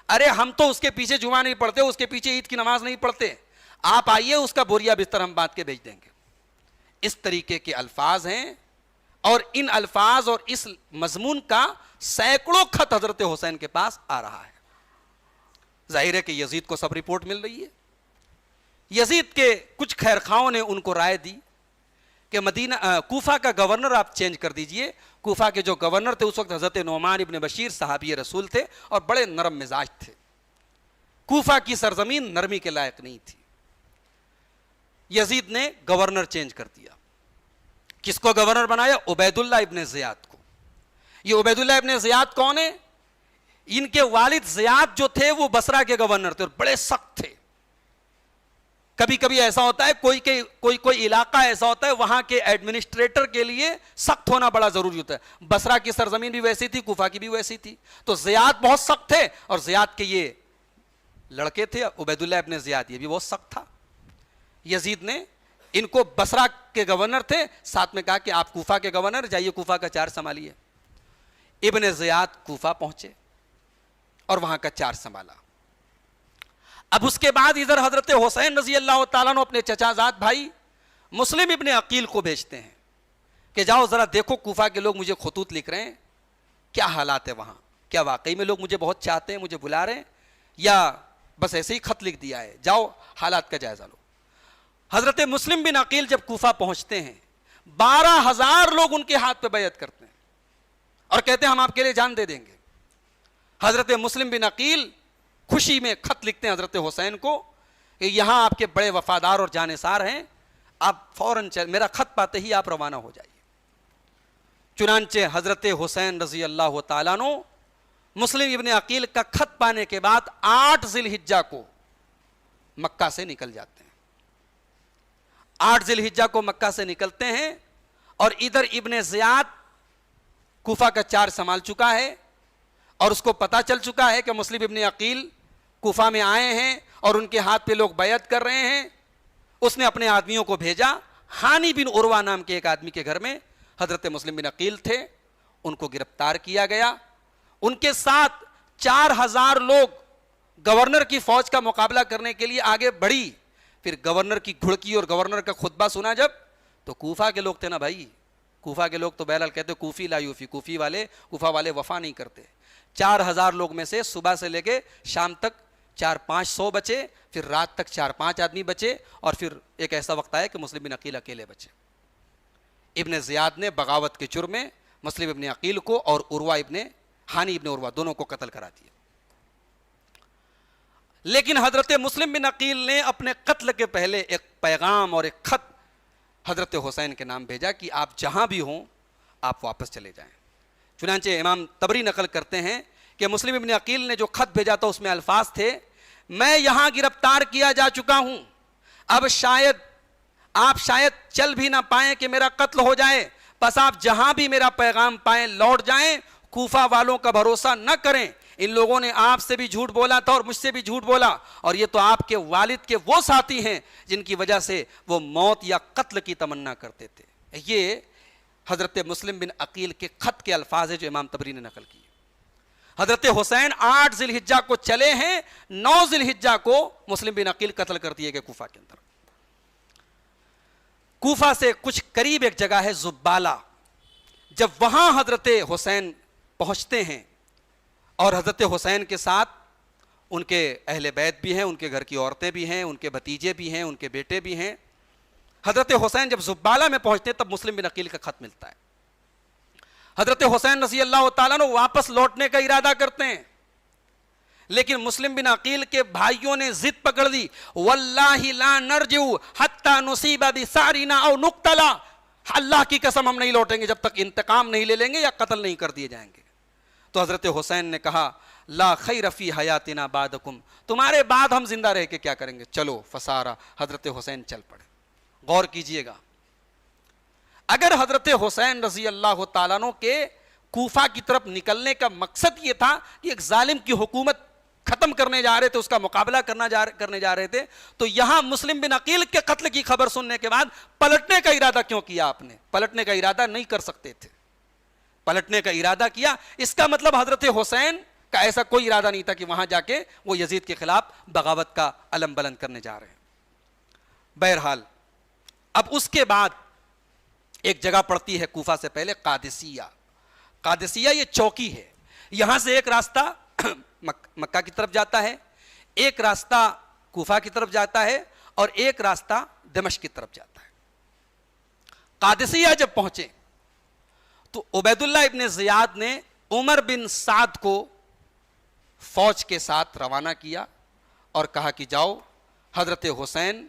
ارے ہم تو اس کے پیچھے جمعہ نہیں پڑھتے، اس کے پیچھے عید کی نماز نہیں پڑھتے، آپ آئیے، اس کا بوریا بستر ہم باندھ کے بھیج دیں گے۔ اس طریقے کے الفاظ ہیں، اور ان الفاظ اور اس مضمون کا سینکڑوں خط حضرت حسین کے پاس آ رہا ہے۔ ظاہر ہے کہ یزید کو سب رپورٹ مل رہی ہے۔ یزید کے کچھ خیر خواہوں نے ان کو رائے دی کہ کوفہ کا گورنر آپ چینج کر دیجئے۔ کوفہ کے جو گورنر تھے اس وقت حضرت نعمان ابن بشیر صحابی رسول تھے اور بڑے نرم مزاج تھے۔ کوفہ کی سرزمین نرمی کے لائق نہیں تھی۔ یزید نے گورنر چینج کر دیا۔ کس کو گورنر بنایا؟ عبید اللہ ابن زیاد کو۔ یہ عبید اللہ ابن زیاد کون ہے؟ ان کے والد زیاد جو تھے وہ بصرہ کے گورنر تھے اور بڑے سخت تھے۔ کبھی کبھی ایسا ہوتا ہے کوئی علاقہ ایسا ہوتا ہے وہاں کے ایڈمنسٹریٹر کے لیے سخت ہونا بڑا ضروری ہوتا ہے۔ بصرہ کی سرزمین بھی ویسی تھی، کوفہ کی بھی ویسی تھی، تو زیاد بہت سخت تھے، اور زیاد کے یہ لڑکے تھے عبید اللہ ابن زیاد، یہ بھی بہت سخت تھا۔ یزید نے ان کو بصرہ کے گورنر تھے، ساتھ میں کہا کہ آپ کوفہ کے گورنر، جائیے کوفہ کا چارج سنبھالیے۔ ابن زیاد کوفہ پہنچے اور وہاں کا چارج سنبھالا۔ اب اس کے بعد ادھر حضرت حسین رضی اللہ تعالیٰ عنہ اپنے چچا زاد بھائی مسلم ابن عقیل کو بھیجتے ہیں کہ جاؤ ذرا دیکھو کوفہ کے لوگ مجھے خطوط لکھ رہے ہیں، کیا حالات ہے وہاں، کیا واقعی میں لوگ مجھے بہت چاہتے ہیں، مجھے بلا رہے ہیں، یا بس ایسے ہی خط لکھ دیا ہے، جاؤ حالات کا جائزہ لو۔ حضرت مسلم بن عقیل جب کوفہ پہنچتے ہیں 12,000 لوگ ان کے ہاتھ پہ بیعت کرتے ہیں اور کہتے ہیں ہم آپ کے لیے جان دے دیں گے۔ حضرت مسلم بن عقیل خوشی میں خط لکھتے ہیں حضرت حسین کو کہ یہاں آپ کے بڑے وفادار اور جانثار ہیں، آپ فوراً میرا خط پاتے ہی آپ روانہ ہو جائیے۔ چنانچہ حضرت حسین رضی اللہ تعالیٰ عنہ مسلم ابن عقیل کا خط پانے کے بعد 8 ذی الحجہ کو مکہ سے نکل جاتے ہیں۔ 8 ذی الحجہ کو مکہ سے نکلتے ہیں، اور ادھر ابن زیاد کوفہ کا چارج سنبھال چکا ہے، اور اس کو پتا چل چکا ہے کہ مسلم ابن عقیل کوفہ میں آئے ہیں اور ان کے ہاتھ پہ لوگ بیعت کر رہے ہیں۔ اس نے اپنے آدمیوں کو بھیجا، ہانی بن عروہ نام کے ایک آدمی کے گھر میں حضرت مسلم بن عقیل تھے، ان کو گرفتار کیا گیا۔ ان کے ساتھ 4,000 لوگ گورنر کی فوج کا مقابلہ کرنے کے لیے آگے بڑھی۔ پھر گورنر کی گھڑکی اور گورنر کا خطبہ سنا جب، تو کوفہ کے لوگ تھے نا بھائی، کوفہ کے لوگ تو بہرحال کہتے کوفی لا یوفی، کوفہ والے وفا نہیں کرتے۔ 4,000 لوگ میں سے صبح سے لے کے شام تک 400-500 بچے، پھر رات تک 4-5 آدمی بچے، اور پھر ایک ایسا وقت آیا کہ مسلم بن عقیل اکیلے بچے۔ ابن زیاد نے بغاوت کے جرم میں مسلم ابن عقیل کو اور عروہ ابن ہانی ابن عروہ دونوں کو قتل کرا دیا. لیکن حضرت مسلم بن عقیل نے اپنے قتل کے پہلے ایک پیغام اور ایک خط حضرت حسین کے نام بھیجا کہ آپ جہاں بھی ہوں آپ واپس چلے جائیں. چنانچہ امام طبری نقل کرتے ہیں کہ مسلم ابن عقیل نے جو خط بھیجا تھا اس میں الفاظ تھے: میں یہاں گرفتار کیا جا چکا ہوں، اب آپ شاید چل بھی نہ پائیں کہ میرا قتل ہو جائے، بس آپ جہاں بھی میرا پیغام پائیں لوٹ جائیں، کوفہ والوں کا بھروسہ نہ کریں، ان لوگوں نے آپ سے بھی جھوٹ بولا تھا اور مجھ سے بھی جھوٹ بولا، اور یہ تو آپ کے والد کے وہ ساتھی ہیں جن کی وجہ سے وہ موت یا قتل کی تمنا کرتے تھے. یہ حضرت مسلم بن عقیل کے خط کے الفاظ ہیں جو امام طبری نے نقل کیے. حضرت حسین 8 ذی الحجہ کو چلے ہیں، 9 ذی الحجہ کو مسلم بن عقیل قتل کر دیے گئے کوفہ کے اندر. کوفہ سے کچھ قریب ایک جگہ ہے زبالہ. جب وہاں حضرت حسین پہنچتے ہیں اور حضرت حسین کے ساتھ ان کے اہل بیت بھی ہیں، ان کے گھر کی عورتیں بھی ہیں، ان کے بھتیجے بھی ہیں، ان کے بیٹے بھی ہیں. حضرت حسین جب زبالہ میں پہنچتے ہیں تب مسلم بن عقیل کا خط ملتا ہے. حضرت حسین رضی اللہ تعالیٰ نے واپس لوٹنے کا ارادہ کرتے ہیں، لیکن مسلم بن عقیل کے بھائیوں نے ضد پکڑ دی: واللہ لا نرجع حتی نصیب بثارنا او نقتل، اللہ کی قسم ہم نہیں لوٹیں گے جب تک انتقام نہیں لے لیں گے یا قتل نہیں کر دیے جائیں گے. تو حضرت حسین نے کہا: لا خیر فی حیاتنا بعدکم، تمہارے بعد ہم زندہ رہ کے کیا کریں گے، چلو. فسارا، حضرت حسین چل پڑے. غور کیجئے گا، اگر حضرت حسین رضی اللہ تعالیٰ عنہ کے کوفہ کی طرف نکلنے کا مقصد یہ تھا کہ ایک ظالم کی حکومت ختم کرنے جا رہے تھے، اس کا مقابلہ کرنے جا رہے تھے، تو یہاں مسلم بن عقیل کے قتل کی خبر سننے کے بعد پلٹنے کا ارادہ کیوں کیا آپ نے؟ پلٹنے کا ارادہ نہیں کر سکتے تھے، پلٹنے کا ارادہ کیا. اس کا مطلب حضرت حسین کا ایسا کوئی ارادہ نہیں تھا کہ وہاں جا کے وہ یزید کے خلاف بغاوت کا علم بلند کرنے جا رہے ہیں. بہرحال اب اس کے بعد ایک جگہ پڑتی ہے کوفہ سے پہلے قادسیہ. قادسیہ یہ چوکی ہے، یہاں سے ایک راستہ مکہ کی طرف جاتا ہے، ایک راستہ کوفہ کی طرف جاتا ہے اور ایک راستہ دمشق کی طرف جاتا ہے. قادسیہ جب پہنچے تو عبید اللہ ابن زیاد نے عمر بن سعد کو فوج کے ساتھ روانہ کیا اور کہا کہ جاؤ حضرت حسین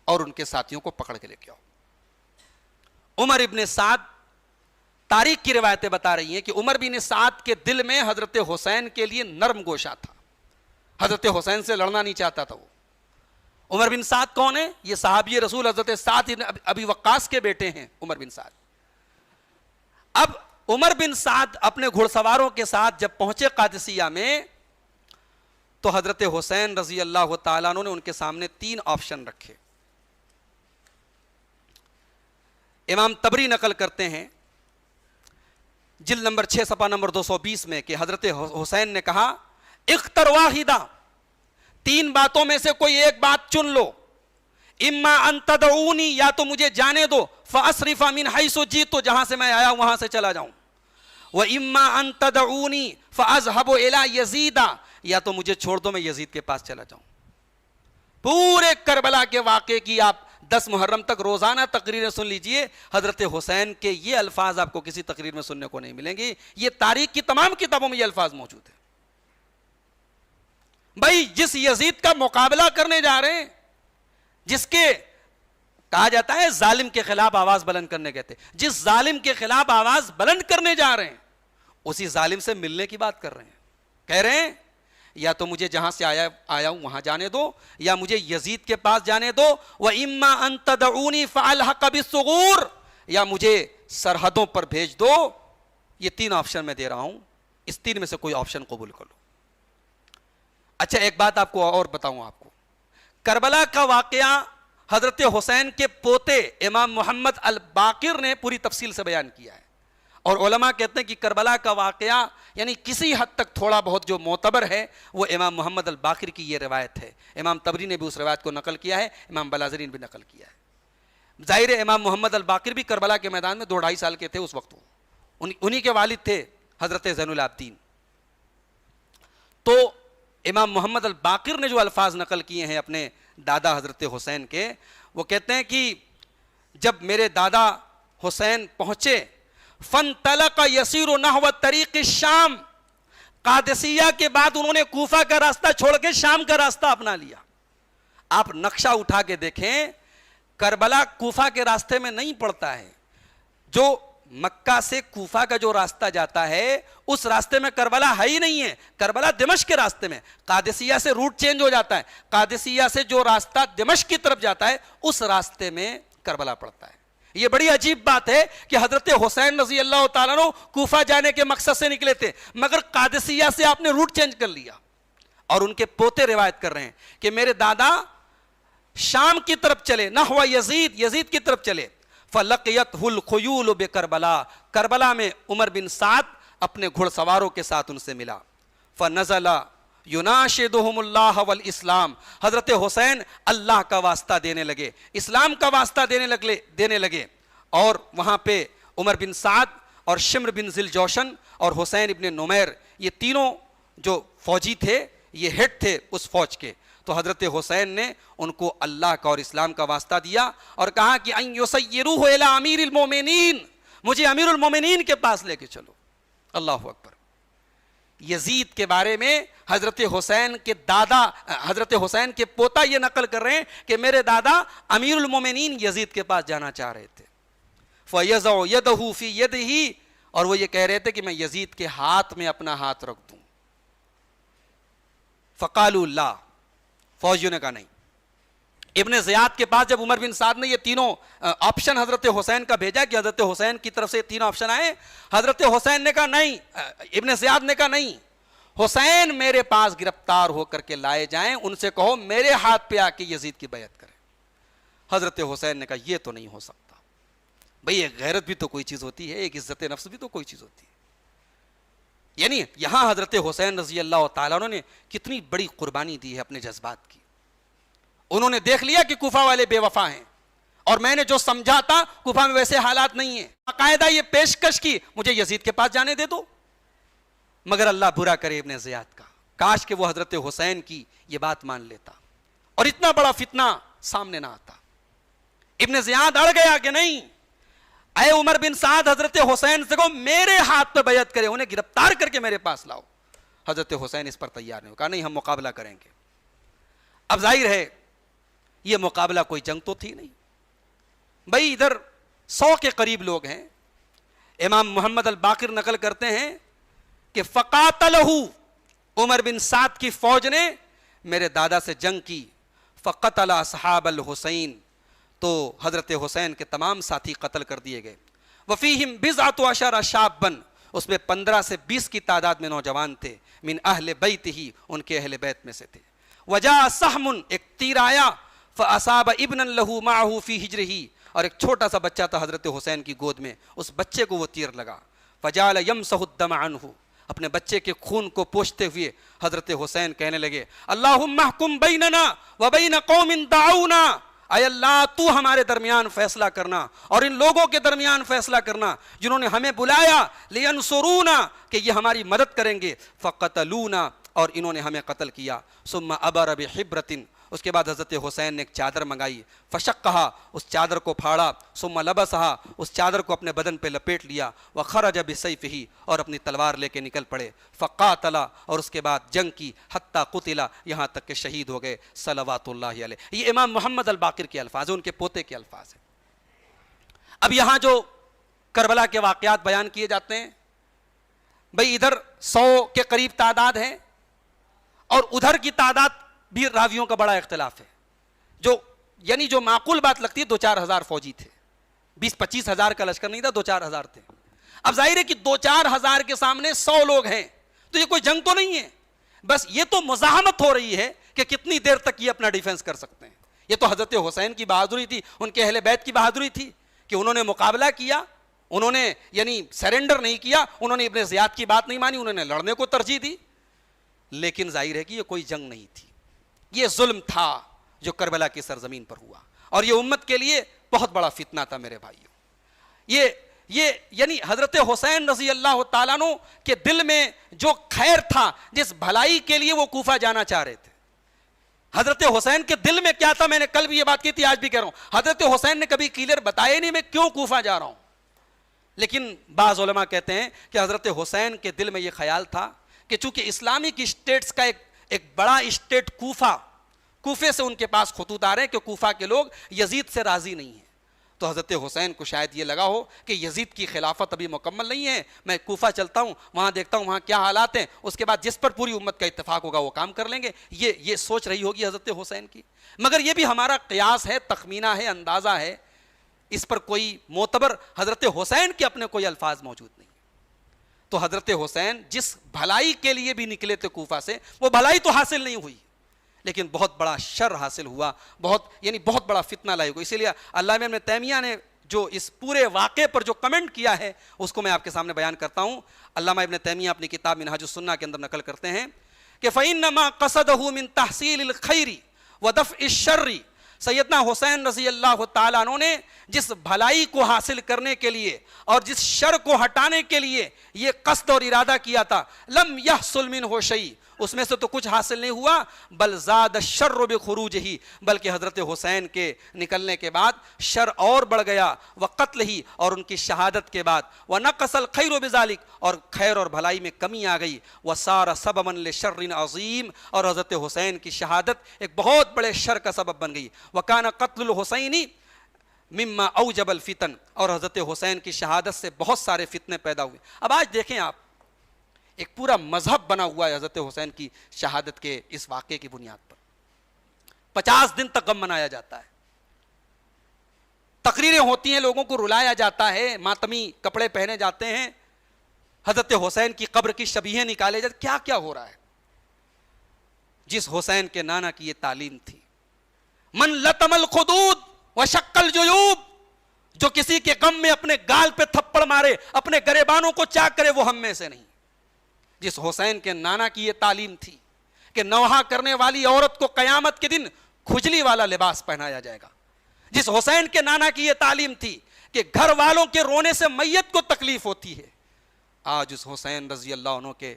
اور ان کے ساتھیوں کو پکڑ کے لے کے آؤ. عمر ابن سعد، تاریخ کی روایتیں بتا رہی ہیں کہ عمر بن سعد کے دل میں حضرت حسین کے لیے نرم گوشہ تھا، حضرت حسین سے لڑنا نہیں چاہتا تھا. وہ عمر بن سعد کون ہے؟ یہ صحابی رسول حضرت سعد بن ابی وقاص کے بیٹے ہیں عمر بن سعد. اب عمر بن سعد اپنے گھڑ سواروں کے ساتھ جب پہنچے قادسیہ میں تو حضرت حسین رضی اللہ تعالیٰ عنہ نے ان کے سامنے 3 آپشن رکھے. امام طبری نقل کرتے ہیں جلد نمبر 6 صفحہ نمبر 220 میں کہ حضرت حسین نے کہا: اختر واحدہ، 3 باتوں میں سے کوئی ایک بات چن لو، اما ان تدعونی، یا تو مجھے جانے دو، فاصرف من حیث جئت، تو جہاں سے میں آیا وہاں سے چلا جاؤں، و اما ان تدعونی فاذهب الى یزید، یا تو مجھے چھوڑ دو میں یزید کے پاس چلا جاؤں. پورے کربلا کے واقعے کی آپ 10 محرم تک روزانہ تقریریں سن لیجئے، حضرت حسین کے یہ الفاظ آپ کو کسی تقریر میں سننے کو نہیں ملیں گے. یہ تاریخ کی تمام کتابوں میں یہ الفاظ موجود ہیں. بھائی جس یزید کا مقابلہ کرنے جا رہے ہیں، جس کے کہا جاتا ہے ظالم کے خلاف آواز بلند کرنے کہتے، جس ظالم کے خلاف آواز بلند کرنے جا رہے ہیں اسی ظالم سے ملنے کی بات کر رہے ہیں. کہہ رہے ہیں یا تو مجھے جہاں سے آیا ہوں وہاں جانے دو، یا مجھے یزید کے پاس جانے دو، وَإِمَّا أَن تَدْعُونِي فَأَلْحَقَ بِالثُّغُورِ، یا مجھے سرحدوں پر بھیج دو. یہ 3 آپشن میں دے رہا ہوں، اس 3 میں سے کوئی آپشن قبول کر لو. اچھا ایک بات آپ کو اور بتاؤں، آپ کو کربلا کا واقعہ حضرت حسین کے پوتے امام محمد الباقر نے پوری تفصیل سے بیان کیا ہے، اور علماء کہتے ہیں کہ کربلا کا واقعہ یعنی کسی حد تک تھوڑا بہت جو معتبر ہے وہ امام محمد الباقر کی یہ روایت ہے. امام طبری نے بھی اس روایت کو نقل کیا ہے، امام بلازری نے بھی نقل کیا ہے. ظاہر ہے امام محمد الباقر بھی کربلا کے میدان میں 2-2.5 سال کے تھے اس وقت، انہی کے والد تھے حضرت زین العابدین. تو امام محمد الباقر نے جو الفاظ نقل کیے ہیں اپنے دادا حضرت حسین کے، وہ کہتے ہیں کہ جب میرے دادا حسین پہنچے فانطلق یسیر نحو طریق الشام، قادسیہ کے بعد انہوں نے کوفہ کا راستہ چھوڑ کے شام کا راستہ اپنا لیا. آپ نقشہ اٹھا کے دیکھیں، کربلا کوفہ کے راستے میں نہیں پڑتا ہے. جو مکہ سے کوفہ کا جو راستہ جاتا ہے اس راستے میں کربلا ہے ہی نہیں ہے. کربلا دمشق کے راستے میں. قادسیہ سے روٹ چینج ہو جاتا ہے. قادسیہ سے جو راستہ دمشق کی طرف جاتا ہے اس راستے میں کربلا پڑتا ہے. یہ بڑی عجیب بات ہے کہ حضرت حسین رضی اللہ تعالیٰ عنہ کوفہ جانے کے مقصد سے نکلے تھے، مگر قادسیہ سے آپ نے روٹ چینج کر لیا. اور ان کے پوتے روایت کر رہے ہیں کہ میرے دادا شام کی طرف چلے، نحو یزید، یزید کی طرف چلے. فلقیتہ الخیول بکربلا، کربلا میں عمر بن سعد اپنے گھڑ سواروں کے ساتھ ان سے ملا. فنزل یناشدہم اللہ والاسلام، حضرت حسین اللہ کا واسطہ دینے لگے، اسلام کا واسطہ دینے لگے. اور وہاں پہ عمر بن سعد اور شمر بن ذی الجوشن اور حسین ابن نمیر، یہ تینوں جو فوجی تھے یہ ہیڈ تھے اس فوج کے. تو حضرت حسین نے ان کو اللہ کا اور اسلام کا واسطہ دیا اور کہا کہ ان یسیروہ الی امیر المومنین، مجھے امیر المومنین کے پاس لے کے چلو. اللہ اکبر. یزید کے بارے میں حضرت حسین کے دادا، حضرت حسین کے پوتا یہ نقل کر رہے ہیں کہ میرے دادا امیر المومنین یزید کے پاس جانا چاہ رہے تھے. فَيَضَعُ يَدَهُ فِي يَدِهِ، اور وہ یہ کہہ رہے تھے کہ میں یزید کے ہاتھ میں اپنا ہاتھ رکھ دوں. فَقَالُوا لَا، فوجیوں نے کہا نہیں. ابن زیاد کے پاس جب عمر بن سعد نے یہ تینوں آپشن حضرت حسین کا بھیجا کہ حضرت حسین کی طرف سے تینوں آپشن آئے، حضرت حسین نے کہا نہیں، ابن زیاد نے کہا نہیں، حسین میرے پاس گرفتار ہو کر کے لائے جائیں، ان سے کہو میرے ہاتھ پہ آ کے یزید کی بیعت کریں. حضرت حسین نے کہا یہ تو نہیں ہو سکتا. بھئی ایک غیرت بھی تو کوئی چیز ہوتی ہے، ایک عزت نفس بھی تو کوئی چیز ہوتی ہے. یعنی یہاں حضرت حسین رضی اللہ تعالیٰ عنہ نے کتنی بڑی قربانی دی ہے اپنے جذبات کی. انہوں نے دیکھ لیا کہ کوفہ والے بے وفا ہیں اور میں نے جو سمجھا تھا کوفہ میں ویسے حالات نہیں ہیں. باقاعدہ یہ پیشکش کی مجھے یزید کے پاس جانے دے دو. مگر اللہ برا کرے ابن زیاد کا، کاش کہ وہ حضرت حسین کی یہ بات مان لیتا اور اتنا بڑا فتنہ سامنے نہ آتا. ابن زیاد اڑ گیا کہ نہیں، اے عمر بن سعد حضرت حسین سے کہو میرے ہاتھ پہ بیعت کرے، انہیں گرفتار کر کے میرے پاس لاؤ. حضرت حسین اس پر تیار نہیں، کہا نہیں ہم مقابلہ کریں گے. اب ظاہر ہے یہ مقابلہ کوئی جنگ تو تھی نہیں. بھائی ادھر 100 کے قریب لوگ ہیں. امام محمد الباقر نقل کرتے ہیں کہ فقاتلہ، عمر بن سعد کی فوج نے میرے دادا سے جنگ کی. فقتل اصحاب الحسین، تو حضرت حسین کے تمام ساتھی قتل کر دیے گئے. وفیہم بضعۃ عشر شابا، اس میں 15 سے 20 کی تعداد میں نوجوان تھے. من اہل بیت ہی، ان کے اہل بیت میں سے تھے. وجاء سہم، ایک تیر آیا. فاصاب ابنا له معه في حجره، اور ایک چھوٹا سا بچہ تھا حضرت حسین کی گود میں، اس بچے کو وہ تیر لگا. فجعل يمسح الدم عنه، اپنے بچے کے خون کو پوچھتے ہوئے حضرت حسین کہنے لگے اللہم احکم بیننا وبین قوم دعونا، اے اللہ تو ہمارے درمیان فیصلہ کرنا اور ان لوگوں کے درمیان فیصلہ کرنا جنہوں نے ہمیں بلایا لینصرونا، کہ یہ ہماری مدد کریں گے. فقتلونا، اور انہوں نے ہمیں قتل کیا. ثم ابر بحبرۃ، اس کے بعد حضرت حسین نے ایک چادر منگائی. فشقہا، اس چادر کو پھاڑا. ثم لبسہا، اس چادر کو اپنے بدن پہ لپیٹ لیا. وخرج بسیفہ، اور اپنی تلوار لے کے نکل پڑے. فقاتلا، اور اس کے بعد جنگ کی. حتی قتلا، یہاں تک کہ شہید ہو گئے صلوات اللہ علیہ. یہ امام محمد الباقر کے الفاظ ہیں، ان کے پوتے کے الفاظ ہیں. اب یہاں جو کربلا کے واقعات بیان کیے جاتے ہیں، بھئی ادھر 100 کے قریب تعداد ہے اور ادھر کی تعداد بھی راویوں کا بڑا اختلاف ہے. یعنی جو معقول بات لگتی ہے 2-4 ہزار فوجی تھے، 20-25 ہزار کا لشکر نہیں تھا، 2-4 ہزار تھے. اب ظاہر ہے کہ 2-4 ہزار کے سامنے 100 لوگ ہیں تو یہ کوئی جنگ تو نہیں ہے، بس یہ تو مزاحمت ہو رہی ہے کہ کتنی دیر تک یہ اپنا ڈیفنس کر سکتے ہیں. یہ تو حضرت حسین کی بہادری تھی، ان کے اہل بیت کی بہادری تھی کہ انہوں نے مقابلہ کیا، انہوں نے یعنی سرنڈر نہیں کیا، انہوں نے ابن زیاد کی بات نہیں مانی، انہوں نے لڑنے کو ترجیح دی. لیکن ظاہر ہے کہ یہ کوئی جنگ نہیں تھی، یہ ظلم تھا جو کربلا کی سرزمین پر ہوا، اور یہ امت کے لیے بہت بڑا فتنہ تھا میرے بھائیوں. یہ یعنی حضرت حسین رضی اللہ تعالیٰ عنہ کے دل میں جو خیر تھا، جس بھلائی کے لیے وہ کوفہ جانا چاہ رہے تھے، حضرت حسین کے دل میں کیا تھا. میں نے کل بھی یہ بات کی تھی، آج بھی کہہ رہا ہوں، حضرت حسین نے کبھی کلیئر بتایا نہیں میں کیوں کوفہ جا رہا ہوں. لیکن بعض علماء کہتے ہیں کہ حضرت حسین کے دل میں یہ خیال تھا کہ چونکہ اسلامک اسٹیٹس کا ایک بڑا اسٹیٹ کوفے سے ان کے پاس خطوط آ رہے ہیں کہ کوفہ کے لوگ یزید سے راضی نہیں ہیں، تو حضرت حسین کو شاید یہ لگا ہو کہ یزید کی خلافت ابھی مکمل نہیں ہے، میں کوفہ چلتا ہوں، وہاں دیکھتا ہوں وہاں کیا حالات ہیں، اس کے بعد جس پر پوری امت کا اتفاق ہوگا وہ کام کر لیں گے. یہ سوچ رہی ہوگی حضرت حسین کی. مگر یہ بھی ہمارا قیاس ہے، تخمینہ ہے، اندازہ ہے، اس پر کوئی معتبر حضرت حسین کے اپنے کوئی الفاظ موجود نہیں. تو حضرت حسین جس بھلائی کے لیے بھی نکلے تھے کوفہ سے، وہ بھلائی تو حاصل نہیں ہوئی، لیکن بہت بڑا شر حاصل ہوا، بہت بڑا فتنہ لایا ہوا. اسی لیے علامہ ابن تیمیہ نے جو اس پورے واقعے پر جو کمنٹ کیا ہے اس کو میں آپ کے سامنے بیان کرتا ہوں. علامہ ابن تیمیہ اپنی کتاب منہاج السنہ کے اندر نقل کرتے ہیں کہ فَإِنَّمَا قَصَدَهُ مِن تَحْصِيلِ الْخَيْرِ وَدَفْعِ الشَّرِّ. سیدنا حسین رضی اللہ تعالیٰ عنہ نے جس بھلائی کو حاصل کرنے کے لیے اور جس شر کو ہٹانے کے لیے یہ قصد اور ارادہ کیا تھا، لم یحصل منہ شیء، اس میں سے تو کچھ حاصل نہیں ہوا، بل زاد الشر بخروجہ، بلکہ حضرت حسین کے نکلنے کے بعد شر اور بڑھ گیا، وقتل ہی، اور ان کی شہادت کے بعد، ونقص الخیر بذلک، اور خیر اور بھلائی میں کمی آ گئی، وصار سببا لشر عظیم، اور حضرت حسین کی شہادت ایک بہت بڑے شر کا سبب بن گئی. وکان قتل الحسین مما اوجب الفتن، اور حضرت حسین کی شہادت سے بہت سارے فتنے پیدا ہوئے. اب آج دیکھیں آپ، ایک پورا مذہب بنا ہوا ہے حضرت حسین کی شہادت کے اس واقعے کی بنیاد پر. 50 دن تک غم منایا جاتا ہے، تقریریں ہوتی ہیں، لوگوں کو رلایا جاتا ہے، ماتمی کپڑے پہنے جاتے ہیں، حضرت حسین کی قبر کی شبیہیں نکالے جاتے. کیا کیا ہو رہا ہے؟ جس حسین کے نانا کی یہ تعلیم تھی، من لطم الخدود وشق الجیوب، جو کسی کے غم میں اپنے گال پہ تھپڑ مارے، اپنے گریبانوں کو چاک کرے، وہ ہم میں سے نہیں. جس حسین کے نانا کی یہ تعلیم تھی کہ نوحہ کرنے والی عورت کو قیامت کے دن کھجلی والا لباس پہنایا جائے گا. جس حسین کے نانا کی یہ تعلیم تھی کہ گھر والوں کے رونے سے میت کو تکلیف ہوتی ہے. آج اس حسین رضی اللہ عنہ کے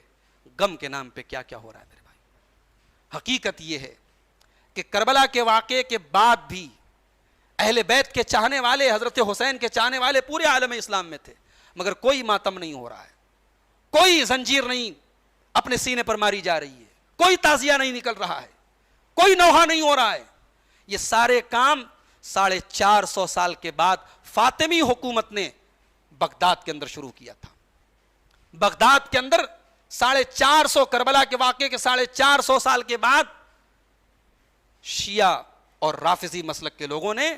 غم کے نام پہ کیا کیا ہو رہا ہے میرے بھائی. حقیقت یہ ہے کہ کربلا کے واقعے کے بعد بھی اہل بیت کے چاہنے والے، حضرت حسین کے چاہنے والے پورے عالم اسلام میں تھے، مگر کوئی ماتم نہیں ہو رہا ہے، کوئی زنجیر نہیں اپنے سینے پر ماری جا رہی ہے، کوئی تعزیہ نہیں نکل رہا ہے، کوئی نوحہ نہیں ہو رہا ہے. یہ سارے کام 450 سال کے بعد فاطمی حکومت نے بغداد کے اندر شروع کیا تھا. بغداد کے اندر 450 کربلا کے واقعے کے 450 سال کے بعد شیعہ اور رافضی مسلک کے لوگوں نے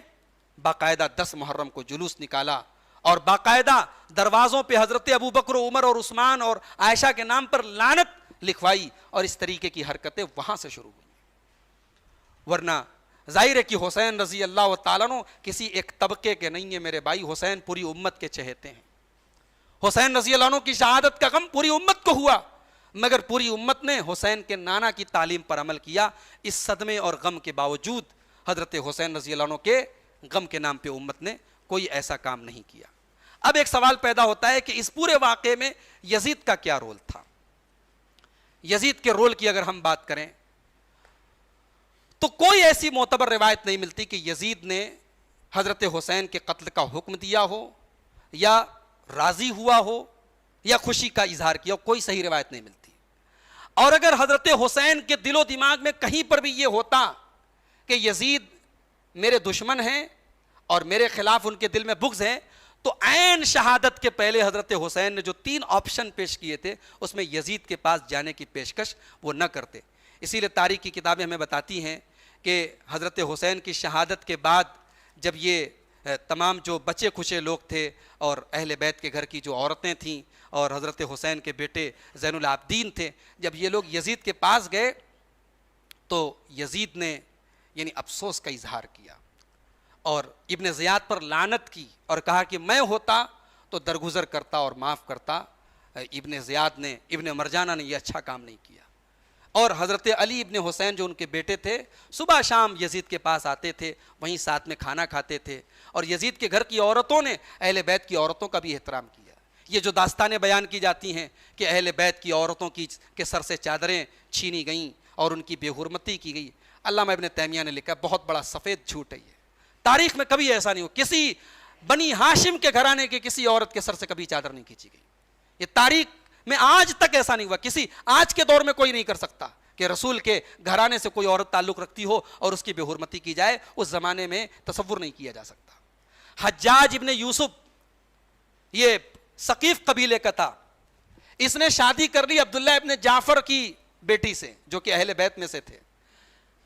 باقاعدہ 10 محرم کو جلوس نکالا اور باقاعدہ دروازوں پہ حضرت ابو بکر و عمر اور عثمان اور عائشہ کے نام پر لعنت لکھوائی، اور اس طریقے کی حرکتیں وہاں سے شروع ہوئی. ورنہ ظاہر ہے کہ حسین رضی اللہ تعالیٰ عنہ کسی ایک طبقے کے نہیں ہیں میرے بھائی، حسین پوری امت کے چہیتے ہیں. حسین رضی اللہ عنہ کی شہادت کا غم پوری امت کو ہوا، مگر پوری امت نے حسین کے نانا کی تعلیم پر عمل کیا. اس صدمے اور غم کے باوجود حضرت حسین رضی اللہ عنہ کے غم کے نام پہ امت نے کوئی ایسا کام نہیں کیا. اب ایک سوال پیدا ہوتا ہے کہ اس پورے واقعے میں یزید کا کیا رول تھا؟ یزید کے رول کی اگر ہم بات کریں تو کوئی ایسی معتبر روایت نہیں ملتی کہ یزید نے حضرت حسین کے قتل کا حکم دیا ہو یا راضی ہوا ہو یا خوشی کا اظہار کیا ہو. کوئی صحیح روایت نہیں ملتی. اور اگر حضرت حسین کے دل و دماغ میں کہیں پر بھی یہ ہوتا کہ یزید میرے دشمن ہیں اور میرے خلاف ان کے دل میں بغض ہے، تو عین شہادت کے پہلے حضرت حسین نے جو 3 آپشن پیش کیے تھے اس میں یزید کے پاس جانے کی پیشکش وہ نہ کرتے. اسی لیے تاریخ کی کتابیں ہمیں بتاتی ہیں کہ حضرت حسین کی شہادت کے بعد جب یہ تمام جو بچے کھچے لوگ تھے اور اہل بیت کے گھر کی جو عورتیں تھیں اور حضرت حسین کے بیٹے زین العابدین تھے، جب یہ لوگ یزید کے پاس گئے تو یزید نے یعنی افسوس کا اظہار کیا اور ابن زیاد پر لعنت کی اور کہا کہ میں ہوتا تو درگزر کرتا اور معاف کرتا. ابن زیاد نے، ابن مرجانہ نے یہ اچھا کام نہیں کیا. اور حضرت علی ابن حسین جو ان کے بیٹے تھے صبح شام یزید کے پاس آتے تھے، وہیں ساتھ میں کھانا کھاتے تھے، اور یزید کے گھر کی عورتوں نے اہل بیت کی عورتوں کا بھی احترام کیا. یہ جو داستانیں بیان کی جاتی ہیں کہ اہل بیت کی عورتوں کے سر سے چادریں چھینی گئیں اور ان کی بے حرمتی کی گئی، علامہ ابن تیمیہ نے لکھا بہت بڑا سفید جھوٹ ہے. یہ تاریخ میں کبھی ایسا نہیں ہو. کسی بنی ہاشم کے گھرانے کی کسی عورت کے سر سے کبھی چادر نہیں کھینچی گئی. یہ تاریخ میں آج تک ایسا نہیں ہوا. کسی آج کے دور میں کوئی نہیں کر سکتا کہ رسول کے گھرانے سے کوئی عورت تعلق رکھتی ہو اور اس کی بے حرمتی کی جائے. اس زمانے میں تصور نہیں کیا جا سکتا. حجاج ابن یوسف یہ ثقیف قبیلے کا تھا. اس نے شادی کر لی عبداللہ ابن جعفر کی بیٹی سے جو کہ اہل بیت میں سے تھے.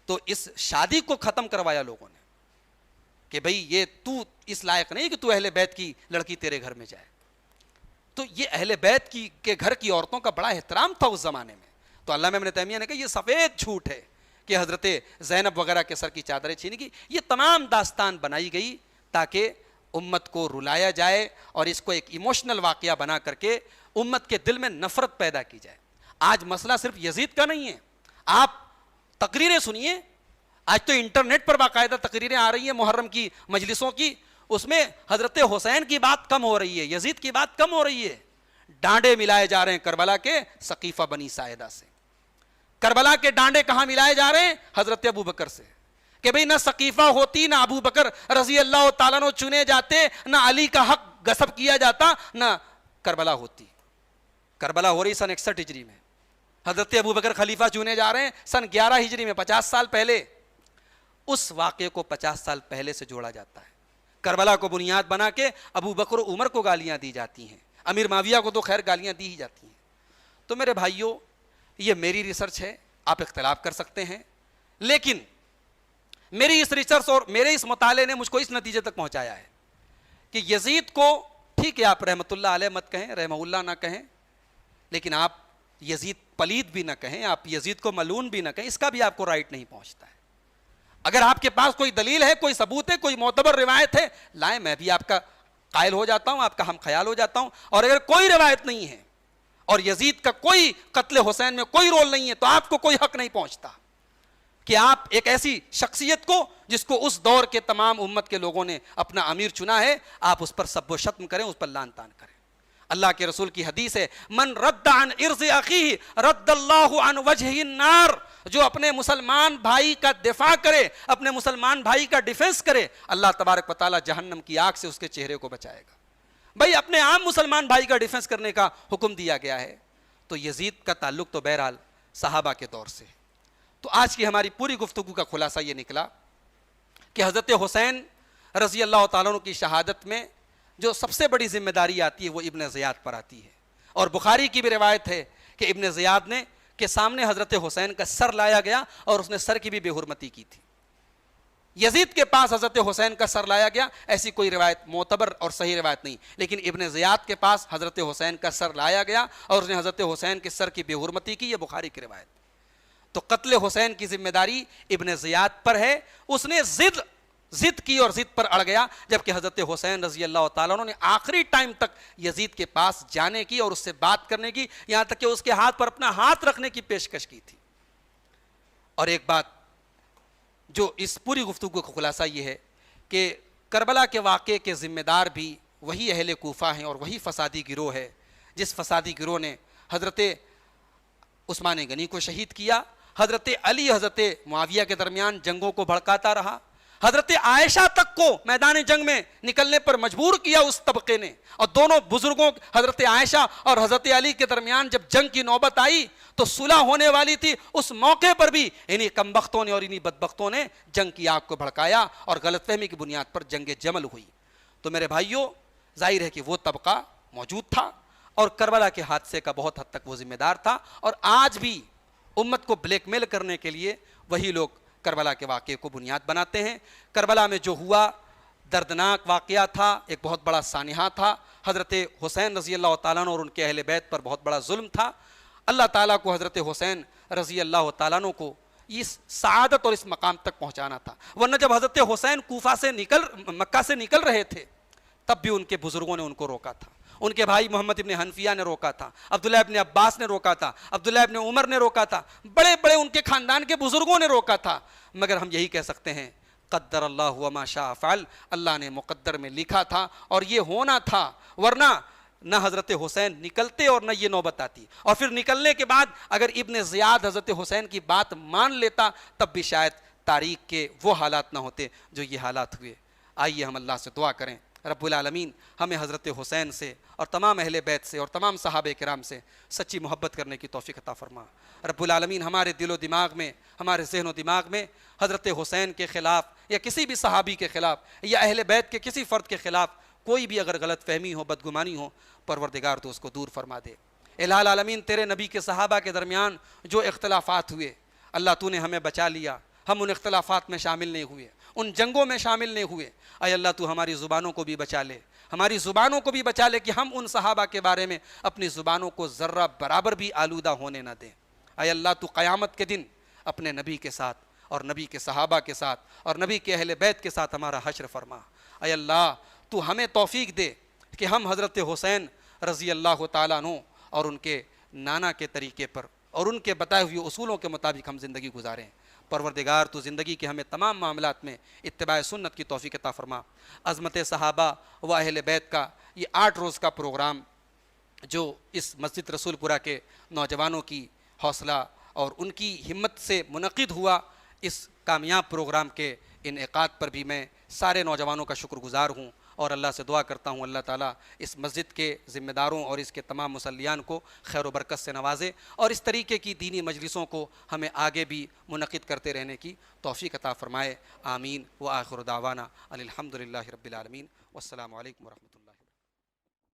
تو اس شادی کو ختم کروایا لوگوں نے کہ بھئی یہ تو اس لائق نہیں کہ تو اہل بیت کی لڑکی تیرے گھر میں جائے. تو یہ اہل بیت کے گھر کی عورتوں کا بڑا احترام تھا اس زمانے میں. تو علامہ ابن تیمیہ نے کہا یہ سفید جھوٹ ہے کہ حضرت زینب وغیرہ کے سر کی چادریں چھین گی. یہ تمام داستان بنائی گئی تاکہ امت کو رلایا جائے اور اس کو ایک ایموشنل واقعہ بنا کر کے امت کے دل میں نفرت پیدا کی جائے. آج مسئلہ صرف یزید کا نہیں ہے. آپ تقریریں سنیے, آج تو انٹرنیٹ پر باقاعدہ تقریریں آ رہی ہیں محرم کی مجلسوں کی, اس میں حضرت حسین کی بات کم ہو رہی ہے, یزید کی بات کم ہو رہی ہے. ڈانڈے ملائے جا رہے ہیں کربلا کے ثقیفہ بنی ساعدہ سے. کربلا کے ڈانڈے کہاں ملائے جا رہے ہیں؟ حضرت ابو بکر سے, کہ بھئی نہ ثقیفہ ہوتی, نہ ابو بکر رضی اللہ تعالیٰ عنہ چنے جاتے, نہ علی کا حق غصب کیا جاتا, نہ کربلا ہوتی. کربلا ہو رہی سن 61 ہجری میں, حضرت ابو بکر خلیفہ چنے جا رہے ہیں سن 11 ہجری میں, 50 سال پہلے. اس واقعے کو 50 سال پہلے سے جوڑا جاتا ہے. کربلا کو بنیاد بنا کے ابو بکر و عمر کو گالیاں دی جاتی ہیں, امیر معاویہ کو تو خیر گالیاں دی ہی جاتی ہیں. تو میرے بھائیوں, یہ میری ریسرچ ہے, آپ اختلاف کر سکتے ہیں, لیکن میری اس ریسرچ اور میرے اس مطالعے نے مجھ کو اس نتیجے تک پہنچایا ہے کہ یزید کو ٹھیک ہے آپ رحمت اللہ علیہ مت کہیں, رحمہ اللہ نہ کہیں, لیکن آپ یزید پلید بھی نہ کہیں, آپ یزید کو ملعون بھی نہ کہیں, اس کا بھی آپ کو رائٹ نہیں پہنچتا ہے. اگر آپ کے پاس کوئی دلیل ہے, کوئی ثبوت ہے, کوئی معتبر روایت ہے, لائیں, میں بھی آپ کا قائل ہو جاتا ہوں, آپ کا ہم خیال ہو جاتا ہوں. اور اگر کوئی روایت نہیں ہے اور یزید کا کوئی قتل حسین میں کوئی رول نہیں ہے تو آپ کو کوئی حق نہیں پہنچتا کہ آپ ایک ایسی شخصیت کو جس کو اس دور کے تمام امت کے لوگوں نے اپنا امیر چنا ہے, آپ اس پر سب و شتم کریں, اس پر لعن طعن کریں. اللہ کے رسول کی حدیث ہے, من رد عن عرض اخیہ رد اللہ عن وجہ النار. جو اپنے مسلمان بھائی کا دفاع کرے, اپنے مسلمان بھائی کا ڈیفنس کرے, اللہ تبارک و تعالی جہنم کی آگ سے اس کے چہرے کو بچائے گا. بھائی اپنے عام مسلمان بھائی کا ڈیفنس کرنے کا حکم دیا گیا ہے. تو یزید کا تعلق تو بہرحال صحابہ کے دور سے. تو آج کی ہماری پوری گفتگو کا خلاصہ یہ نکلا کہ حضرت حسین رضی اللہ تعالیٰ عنہ کی شہادت میں جو سب سے بڑی ذمہ داری آتی ہے وہ ابن زیاد پر آتی ہے. اور بخاری کی بھی روایت ہے کہ ابن زیاد نے کے سامنے حضرت حسین کا سر لایا گیا اور اس نے سر کی بھی بے حرمتی کی تھی. یزید کے پاس حضرت حسین کا سر لایا گیا, ایسی کوئی روایت معتبر اور صحیح روایت نہیں, لیکن ابن زیاد کے پاس حضرت حسین کا سر لایا گیا اور اس نے حضرت حسین کے سر کی بے حرمتی کی. یہ بخاری کی روایت. تو قتل حسین کی ذمہ داری ابن زیاد پر ہے. اس نے ضد کی اور ضد پر اڑ گیا, جبکہ حضرت حسین رضی اللہ تعالیٰ عنہ نے آخری ٹائم تک یزید کے پاس جانے کی اور اس سے بات کرنے کی, یہاں تک کہ اس کے ہاتھ پر اپنا ہاتھ رکھنے کی پیشکش کی تھی. اور ایک بات جو اس پوری گفتگو کا خلاصہ یہ ہے کہ کربلا کے واقعے کے ذمہ دار بھی وہی اہل کوفہ ہیں اور وہی فسادی گروہ ہے جس فسادی گروہ نے حضرت عثمان غنی کو شہید کیا, حضرت علی حضرت معاویہ کے درمیان جنگوں کو بھڑکاتا رہا, حضرت عائشہ تک کو میدان جنگ میں نکلنے پر مجبور کیا اس طبقے نے. اور دونوں بزرگوں حضرت عائشہ اور حضرت علی کے درمیان جب جنگ کی نوبت آئی تو صلح ہونے والی تھی, اس موقع پر بھی انہی کمبختوں نے اور انہی بدبختوں نے جنگ کی آگ کو بھڑکایا اور غلط فہمی کی بنیاد پر جنگ جمل ہوئی. تو میرے بھائیوں, ظاہر ہے کہ وہ طبقہ موجود تھا اور کربلا کے حادثے کا بہت حد تک وہ ذمہ دار تھا, اور آج بھی امت کو بلیک میل کرنے کے لیے وہی لوگ کربلا کے واقعے کو بنیاد بناتے ہیں. کربلا میں جو ہوا دردناک واقعہ تھا, ایک بہت بڑا سانحہ تھا. حضرت حسین رضی اللہ تعالیٰ عنہ اور ان کے اہل بیت پر بہت بڑا ظلم تھا. اللہ تعالیٰ کو حضرت حسین رضی اللہ تعالیٰ عنہ کو اس سعادت اور اس مقام تک پہنچانا تھا. ورنہ جب حضرت حسین کوفہ سے مکہ سے نکل رہے تھے تب بھی ان کے بزرگوں نے ان کو روکا تھا. ان کے بھائی محمد ابن حنفیہ نے روکا تھا, عبداللہ ابن عباس نے روکا تھا, عبداللہ ابن عمر نے روکا تھا, بڑے بڑے ان کے خاندان کے بزرگوں نے روکا تھا. مگر ہم یہی کہہ سکتے ہیں قدر اللہ وما شاء فعل, اللہ نے مقدر میں لکھا تھا اور یہ ہونا تھا, ورنہ نہ حضرت حسین نکلتے اور نہ یہ نوبت آتی. اور پھر نکلنے کے بعد اگر ابن زیاد حضرت حسین کی بات مان لیتا تب بھی شاید تاریخ کے وہ حالات نہ ہوتے جو یہ حالات ہوئے. آئیے ہم اللہ سے دعا کریں رب العالمین ہمیں حضرت حسین سے اور تمام اہل بیت سے اور تمام صحابہ کرام سے سچی محبت کرنے کی توفیق عطا فرما۔ رب العالمین ہمارے دل و دماغ میں، ہمارے ذہن و دماغ میں حضرت حسین کے خلاف یا کسی بھی صحابی کے خلاف یا اہل بیت کے کسی فرد کے خلاف کوئی بھی اگر غلط فہمی ہو، بدگمانی ہو، پروردگار تو اس کو دور فرما دے۔ الہ العالمین تیرے نبی کے صحابہ کے درمیان جو اختلافات ہوئے، اللہ تو نے ہمیں بچا لیا، ہم ان اختلافات میں شامل نہیں ہوئے، ان جنگوں میں شامل نہیں ہوئے۔ اے اللہ تو ہماری زبانوں کو بھی بچا لے، ہماری زبانوں کو بھی بچا لے کہ ہم ان صحابہ کے بارے میں اپنی زبانوں کو ذرہ برابر بھی آلودہ ہونے نہ دیں۔ اے اللہ تو قیامت کے دن اپنے نبی کے ساتھ اور نبی کے صحابہ کے ساتھ اور نبی کے اہل بیت کے ساتھ ہمارا حشر فرما۔ اے اللہ تو ہمیں توفیق دے کہ ہم حضرت حسین رضی اللہ تعالیٰ عنہ اور ان کے نانا کے طریقے پر اور ان کے بتائے ہوئے اصولوں کے مطابق ہم زندگی گزاریں۔ پروردگار تو زندگی کے ہمیں تمام معاملات میں اتباع سنت کی توفیق عطا فرما۔ عظمت صحابہ و اہل بیت کا یہ 8 روز کا پروگرام جو اس مسجد رسول پورہ کے نوجوانوں کی حوصلہ اور ان کی ہمت سے منعقد ہوا، اس کامیاب پروگرام کے انعقاد پر بھی میں سارے نوجوانوں کا شکر گزار ہوں اور اللہ سے دعا کرتا ہوں اللہ تعالیٰ اس مسجد کے ذمہ داروں اور اس کے تمام مصلیان کو خیر و برکت سے نوازے اور اس طریقے کی دینی مجلسوں کو ہمیں آگے بھی منعقد کرتے رہنے کی توفیق عطا فرمائے۔ آمین۔ وآخر دعوانا ان الحمد للہ رب العالمین۔ والسلام علیکم ورحمۃ اللہ۔